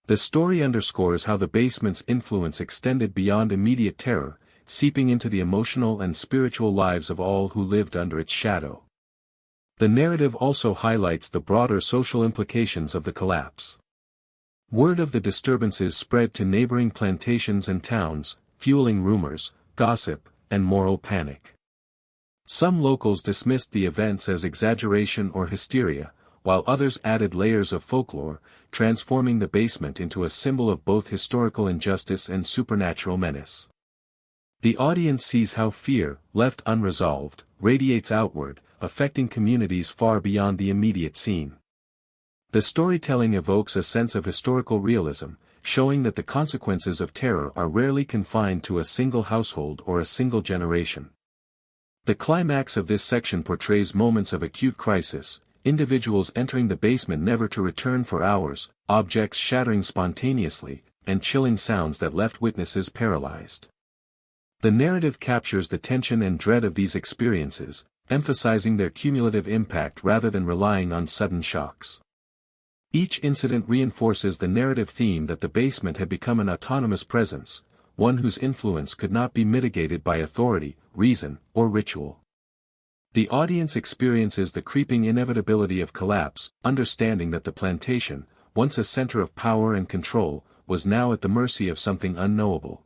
The story underscores how the basement's influence extended beyond immediate terror, seeping into the emotional and spiritual lives of all who lived under its shadow. The narrative also highlights the broader social implications of the collapse. Word of the disturbances spread to neighboring plantations and towns, fueling rumors, gossip, and moral panic. Some locals dismissed the events as exaggeration or hysteria, while others added layers of folklore, transforming the basement into a symbol of both historical injustice and supernatural menace. The audience sees how fear, left unresolved, radiates outward, affecting communities far beyond the immediate scene. The storytelling evokes a sense of historical realism, showing that the consequences of terror are rarely confined to a single household or a single generation. The climax of this section portrays moments of acute crisis, individuals entering the basement never to return for hours, objects shattering spontaneously, and chilling sounds that left witnesses paralyzed. The narrative captures the tension and dread of these experiences, emphasizing their cumulative impact rather than relying on sudden shocks. Each incident reinforces the narrative theme that the basement had become an autonomous presence, one whose influence could not be mitigated by authority, reason, or ritual. The audience experiences the creeping inevitability of collapse, understanding that the plantation, once a center of power and control, was now at the mercy of something unknowable.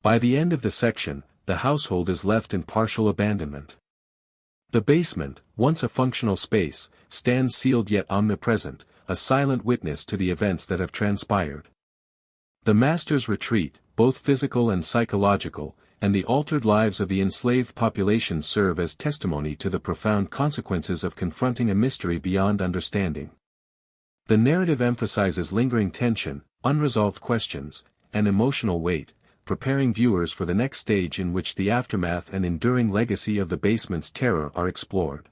By the end of the section, the household is left in partial abandonment. The basement, once a functional space, stands sealed yet omnipresent, a silent witness to the events that have transpired. The master's retreat, both physical and psychological, and the altered lives of the enslaved population serve as testimony to the profound consequences of confronting a mystery beyond understanding. The narrative emphasizes lingering tension, unresolved questions, and emotional weight, preparing viewers for the next stage in which the aftermath and enduring legacy of the basement's terror are explored.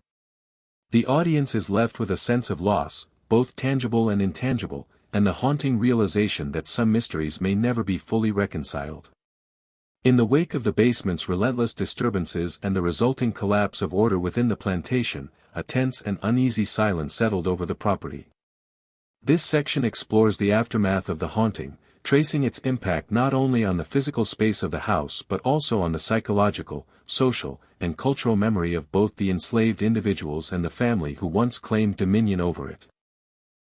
The audience is left with a sense of loss, both tangible and intangible, and the haunting realization that some mysteries may never be fully reconciled. In the wake of the basement's relentless disturbances and the resulting collapse of order within the plantation, a tense and uneasy silence settled over the property. This section explores the aftermath of the haunting, tracing its impact not only on the physical space of the house but also on the psychological, social, and cultural memory of both the enslaved individuals and the family who once claimed dominion over it.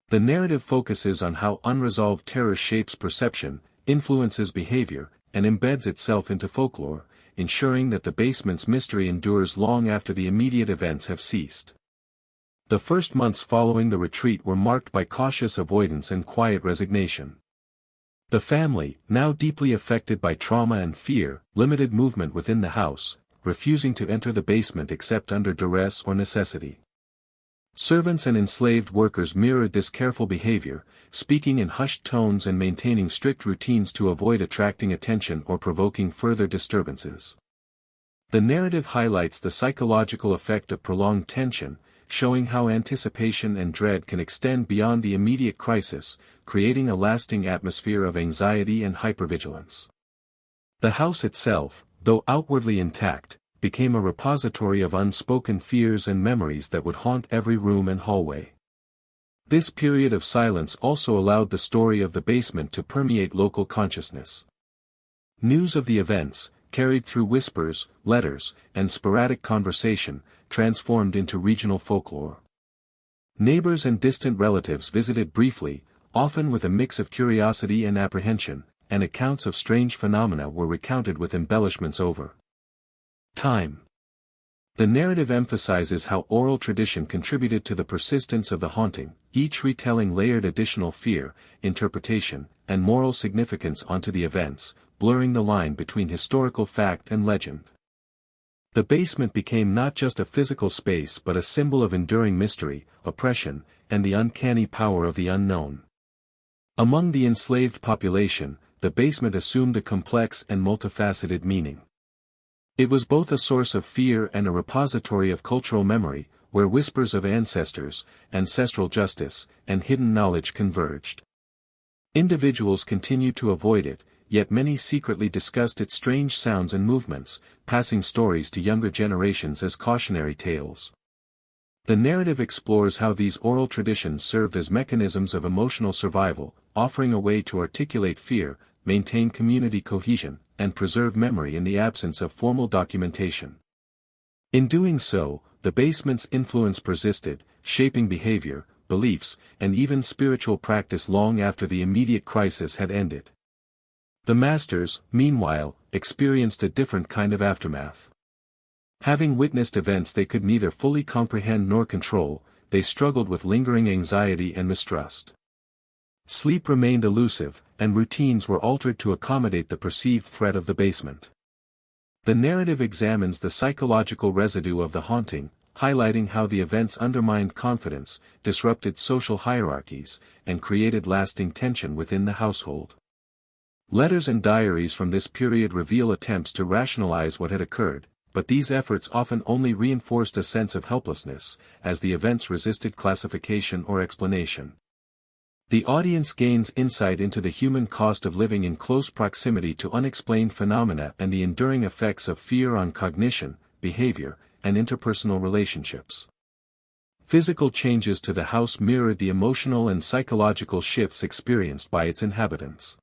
The narrative focuses on how unresolved terror shapes perception, influences behavior, and embeds itself into folklore, ensuring that the basement's mystery endures long after the immediate events have ceased. The first months following the retreat were marked by cautious avoidance and quiet resignation. The family, now deeply affected by trauma and fear, limited movement within the house, refusing to enter the basement except under duress or necessity. Servants and enslaved workers mirrored this careful behavior, speaking in hushed tones and maintaining strict routines to avoid attracting attention or provoking further disturbances. The narrative highlights the psychological effect of prolonged tension, showing how anticipation and dread can extend beyond the immediate crisis, creating a lasting atmosphere of anxiety and hypervigilance. The house itself, though outwardly intact, became a repository of unspoken fears and memories that would haunt every room and hallway. This period of silence also allowed the story of the basement to permeate local consciousness. News of the events, carried through whispers, letters, and sporadic conversation, transformed into regional folklore. Neighbors and distant relatives visited briefly, often with a mix of curiosity and apprehension, and accounts of strange phenomena were recounted with embellishments over time. The narrative emphasizes how oral tradition contributed to the persistence of the haunting, each retelling layered additional fear, interpretation, and moral significance onto the events, blurring the line between historical fact and legend. The basement became not just a physical space but a symbol of enduring mystery, oppression, and the uncanny power of the unknown. Among the enslaved population, the basement assumed a complex and multifaceted meaning. It was both a source of fear and a repository of cultural memory, where whispers of ancestors, ancestral justice, and hidden knowledge converged. Individuals continued to avoid it, yet many secretly discussed its strange sounds and movements, passing stories to younger generations as cautionary tales. The narrative explores how these oral traditions served as mechanisms of emotional survival, offering a way to articulate fear, maintain community cohesion, and preserve memory in the absence of formal documentation. In doing so, the basement's influence persisted, shaping behavior, beliefs, and even spiritual practice long after the immediate crisis had ended. The masters, meanwhile, experienced a different kind of aftermath. Having witnessed events they could neither fully comprehend nor control, they struggled with lingering anxiety and mistrust. Sleep remained elusive, and routines were altered to accommodate the perceived threat of the basement. The narrative examines the psychological residue of the haunting, highlighting how the events undermined confidence, disrupted social hierarchies, and created lasting tension within the household. Letters and diaries from this period reveal attempts to rationalize what had occurred, but these efforts often only reinforced a sense of helplessness, as the events resisted classification or explanation. The audience gains insight into the human cost of living in close proximity to unexplained phenomena and the enduring effects of fear on cognition, behavior, and interpersonal relationships. Physical changes to the house mirrored the emotional and psychological shifts experienced by its inhabitants.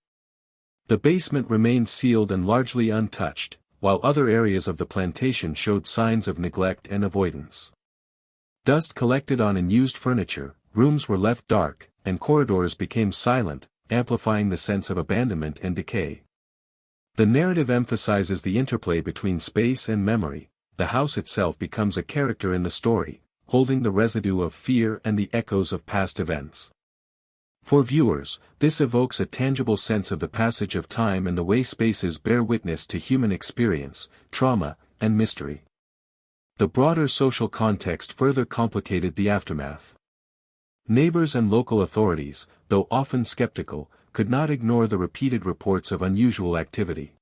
The basement remained sealed and largely untouched, while other areas of the plantation showed signs of neglect and avoidance. Dust collected on unused furniture, rooms were left dark, and corridors became silent, amplifying the sense of abandonment and decay. The narrative emphasizes the interplay between space and memory. The house itself becomes a character in the story, holding the residue of fear and the echoes of past events. For viewers, this evokes a tangible sense of the passage of time and the way spaces bear witness to human experience, trauma, and mystery. The broader social context further complicated the aftermath. Neighbors and local authorities, though often skeptical, could not ignore the repeated reports of unusual activity.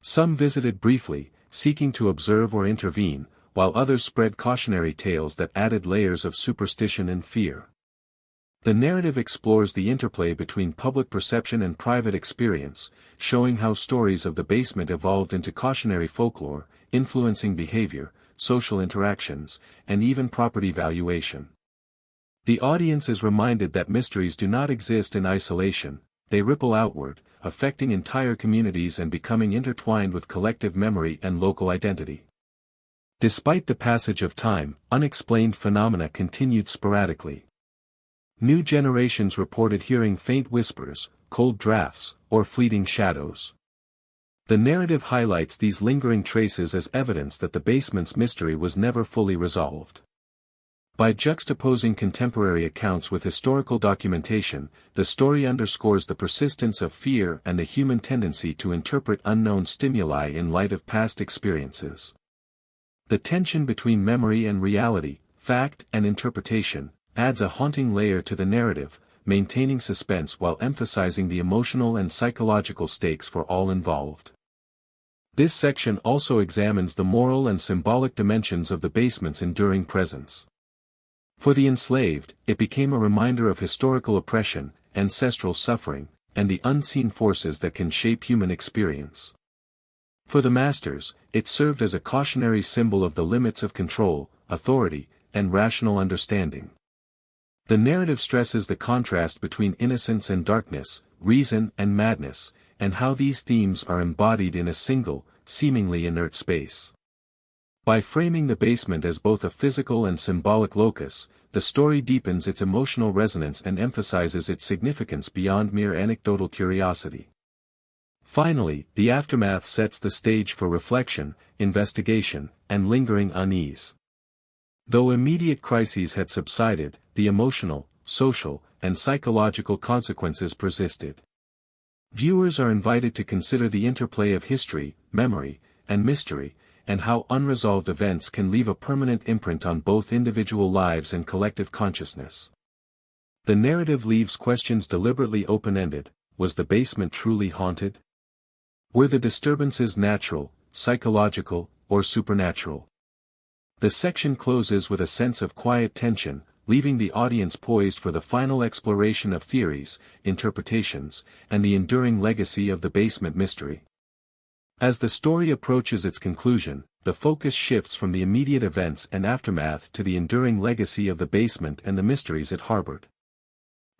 Some visited briefly, seeking to observe or intervene, while others spread cautionary tales that added layers of superstition and fear. The narrative explores the interplay between public perception and private experience, showing how stories of the basement evolved into cautionary folklore, influencing behavior, social interactions, and even property valuation. The audience is reminded that mysteries do not exist in isolation, they ripple outward, affecting entire communities and becoming intertwined with collective memory and local identity. Despite the passage of time, unexplained phenomena continued sporadically. New generations reported hearing faint whispers, cold drafts, or fleeting shadows. The narrative highlights these lingering traces as evidence that the basement's mystery was never fully resolved. By juxtaposing contemporary accounts with historical documentation, the story underscores the persistence of fear and the human tendency to interpret unknown stimuli in light of past experiences. The tension between memory and reality, fact and interpretation, adds a haunting layer to the narrative, maintaining suspense while emphasizing the emotional and psychological stakes for all involved. This section also examines the moral and symbolic dimensions of the basement's enduring presence. For the enslaved, it became a reminder of historical oppression, ancestral suffering, and the unseen forces that can shape human experience. For the masters, it served as a cautionary symbol of the limits of control, authority, and rational understanding. The narrative stresses the contrast between innocence and darkness, reason and madness, and how these themes are embodied in a single, seemingly inert space. By framing the basement as both a physical and symbolic locus, the story deepens its emotional resonance and emphasizes its significance beyond mere anecdotal curiosity. Finally, the aftermath sets the stage for reflection, investigation, and lingering unease. Though immediate crises had subsided, the emotional, social, and psychological consequences persisted. Viewers are invited to consider the interplay of history, memory, and mystery, and how unresolved events can leave a permanent imprint on both individual lives and collective consciousness. The narrative leaves questions deliberately open-ended. Was the basement truly haunted? Were the disturbances natural, psychological, or supernatural. The section closes with a sense of quiet tension, leaving the audience poised for the final exploration of theories, interpretations, and the enduring legacy of the basement mystery. As the story approaches its conclusion, the focus shifts from the immediate events and aftermath to the enduring legacy of the basement and the mysteries it harbored.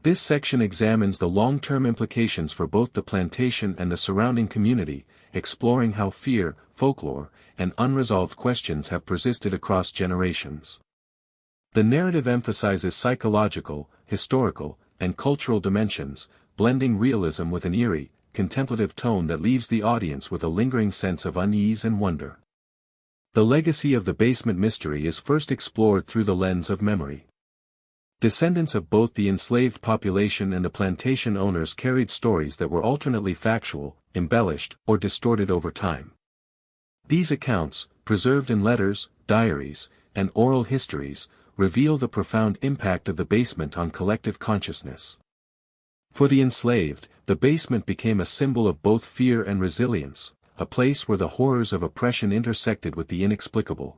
This section examines the long-term implications for both the plantation and the surrounding community, exploring how fear, folklore, and unresolved questions have persisted across generations. The narrative emphasizes psychological, historical, and cultural dimensions, blending realism with an eerie, contemplative tone that leaves the audience with a lingering sense of unease and wonder. The legacy of the basement mystery is first explored through the lens of memory. Descendants of both the enslaved population and the plantation owners carried stories that were alternately factual, embellished, or distorted over time. These accounts, preserved in letters, diaries, and oral histories, reveal the profound impact of the basement on collective consciousness. For the enslaved, the basement became a symbol of both fear and resilience, a place where the horrors of oppression intersected with the inexplicable.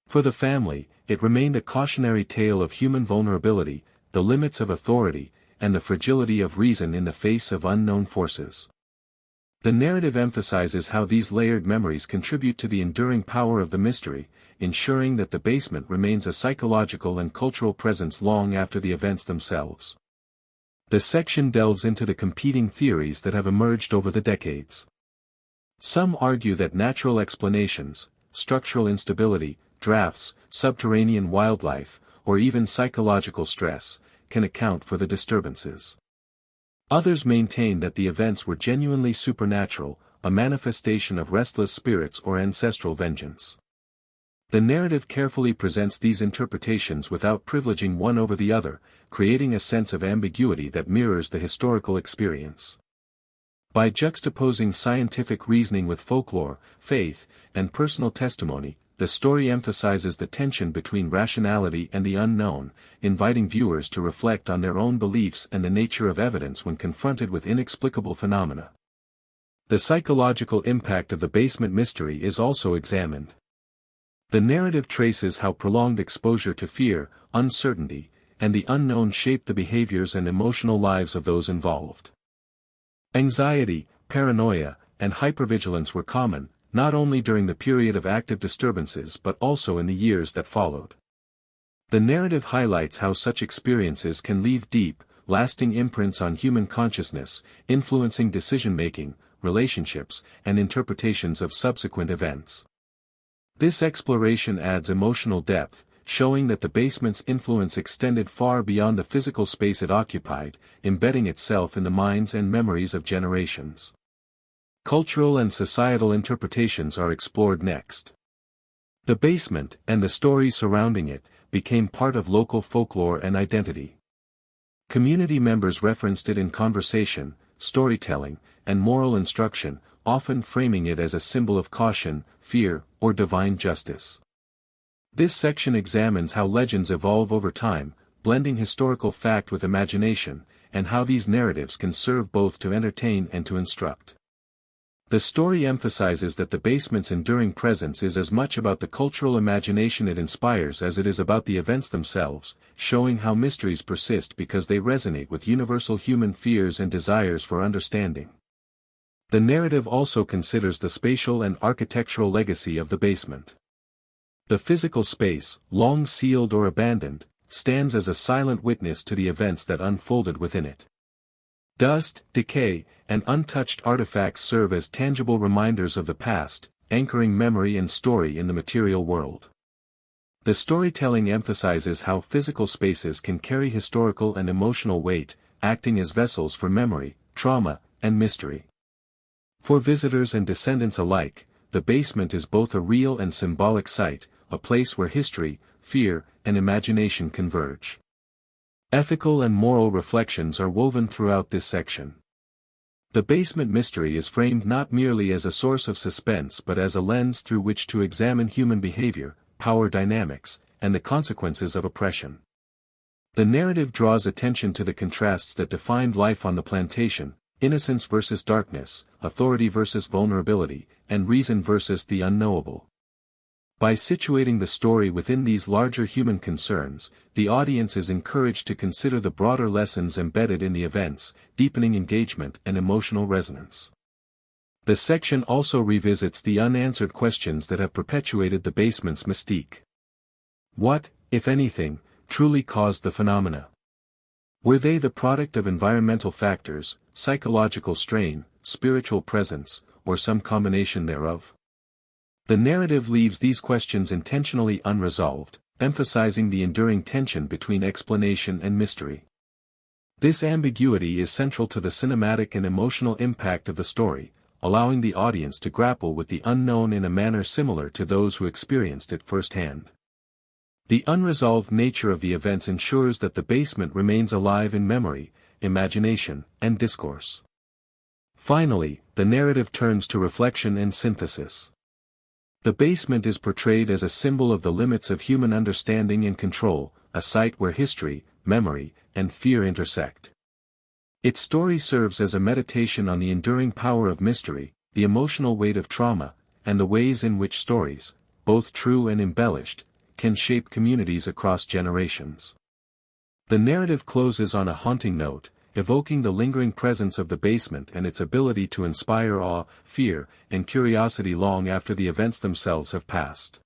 For the family, it remained a cautionary tale of human vulnerability, the limits of authority, and the fragility of reason in the face of unknown forces. The narrative emphasizes how these layered memories contribute to the enduring power of the mystery, ensuring that the basement remains a psychological and cultural presence long after the events themselves. The section delves into the competing theories that have emerged over the decades. Some argue that natural explanations, structural instability, drafts, subterranean wildlife, or even psychological stress, can account for the disturbances. Others maintain that the events were genuinely supernatural, a manifestation of restless spirits or ancestral vengeance. The narrative carefully presents these interpretations without privileging one over the other, creating a sense of ambiguity that mirrors the historical experience. By juxtaposing scientific reasoning with folklore, faith, and personal testimony, the story emphasizes the tension between rationality and the unknown, inviting viewers to reflect on their own beliefs and the nature of evidence when confronted with inexplicable phenomena. The psychological impact of the basement mystery is also examined. The narrative traces how prolonged exposure to fear, uncertainty, and the unknown shaped the behaviors and emotional lives of those involved. Anxiety, paranoia, and hypervigilance were common, not only during the period of active disturbances but also in the years that followed. The narrative highlights how such experiences can leave deep, lasting imprints on human consciousness, influencing decision-making, relationships, and interpretations of subsequent events. This exploration adds emotional depth, showing that the basement's influence extended far beyond the physical space it occupied, embedding itself in the minds and memories of generations. Cultural and societal interpretations are explored next. The basement, and the stories surrounding it, became part of local folklore and identity. Community members referenced it in conversation, storytelling, and moral instruction, often framing it as a symbol of caution, fear, or divine justice. This section examines how legends evolve over time, blending historical fact with imagination, and how these narratives can serve both to entertain and to instruct. The story emphasizes that the basement's enduring presence is as much about the cultural imagination it inspires as it is about the events themselves, showing how mysteries persist because they resonate with universal human fears and desires for understanding. The narrative also considers the spatial and architectural legacy of the basement. The physical space, long sealed or abandoned, stands as a silent witness to the events that unfolded within it. Dust, decay, and untouched artifacts serve as tangible reminders of the past, anchoring memory and story in the material world. The storytelling emphasizes how physical spaces can carry historical and emotional weight, acting as vessels for memory, trauma, and mystery. For visitors and descendants alike, the basement is both a real and symbolic site, a place where history, fear, and imagination converge. Ethical and moral reflections are woven throughout this section. The basement mystery is framed not merely as a source of suspense but as a lens through which to examine human behavior, power dynamics, and the consequences of oppression. The narrative draws attention to the contrasts that defined life on the plantation, innocence versus darkness, authority versus vulnerability, and reason versus the unknowable. By situating the story within these larger human concerns, the audience is encouraged to consider the broader lessons embedded in the events, deepening engagement and emotional resonance. The section also revisits the unanswered questions that have perpetuated the basement's mystique. What, if anything, truly caused the phenomena? Were they the product of environmental factors, psychological strain, spiritual presence, or some combination thereof? The narrative leaves these questions intentionally unresolved, emphasizing the enduring tension between explanation and mystery. This ambiguity is central to the cinematic and emotional impact of the story, allowing the audience to grapple with the unknown in a manner similar to those who experienced it firsthand. The unresolved nature of the events ensures that the basement remains alive in memory, imagination, and discourse. Finally, the narrative turns to reflection and synthesis. The basement is portrayed as a symbol of the limits of human understanding and control, a site where history, memory, and fear intersect. Its story serves as a meditation on the enduring power of mystery, the emotional weight of trauma, and the ways in which stories, both true and embellished, can shape communities across generations. The narrative closes on a haunting note, evoking the lingering presence of the basement and its ability to inspire awe, fear, and curiosity long after the events themselves have passed.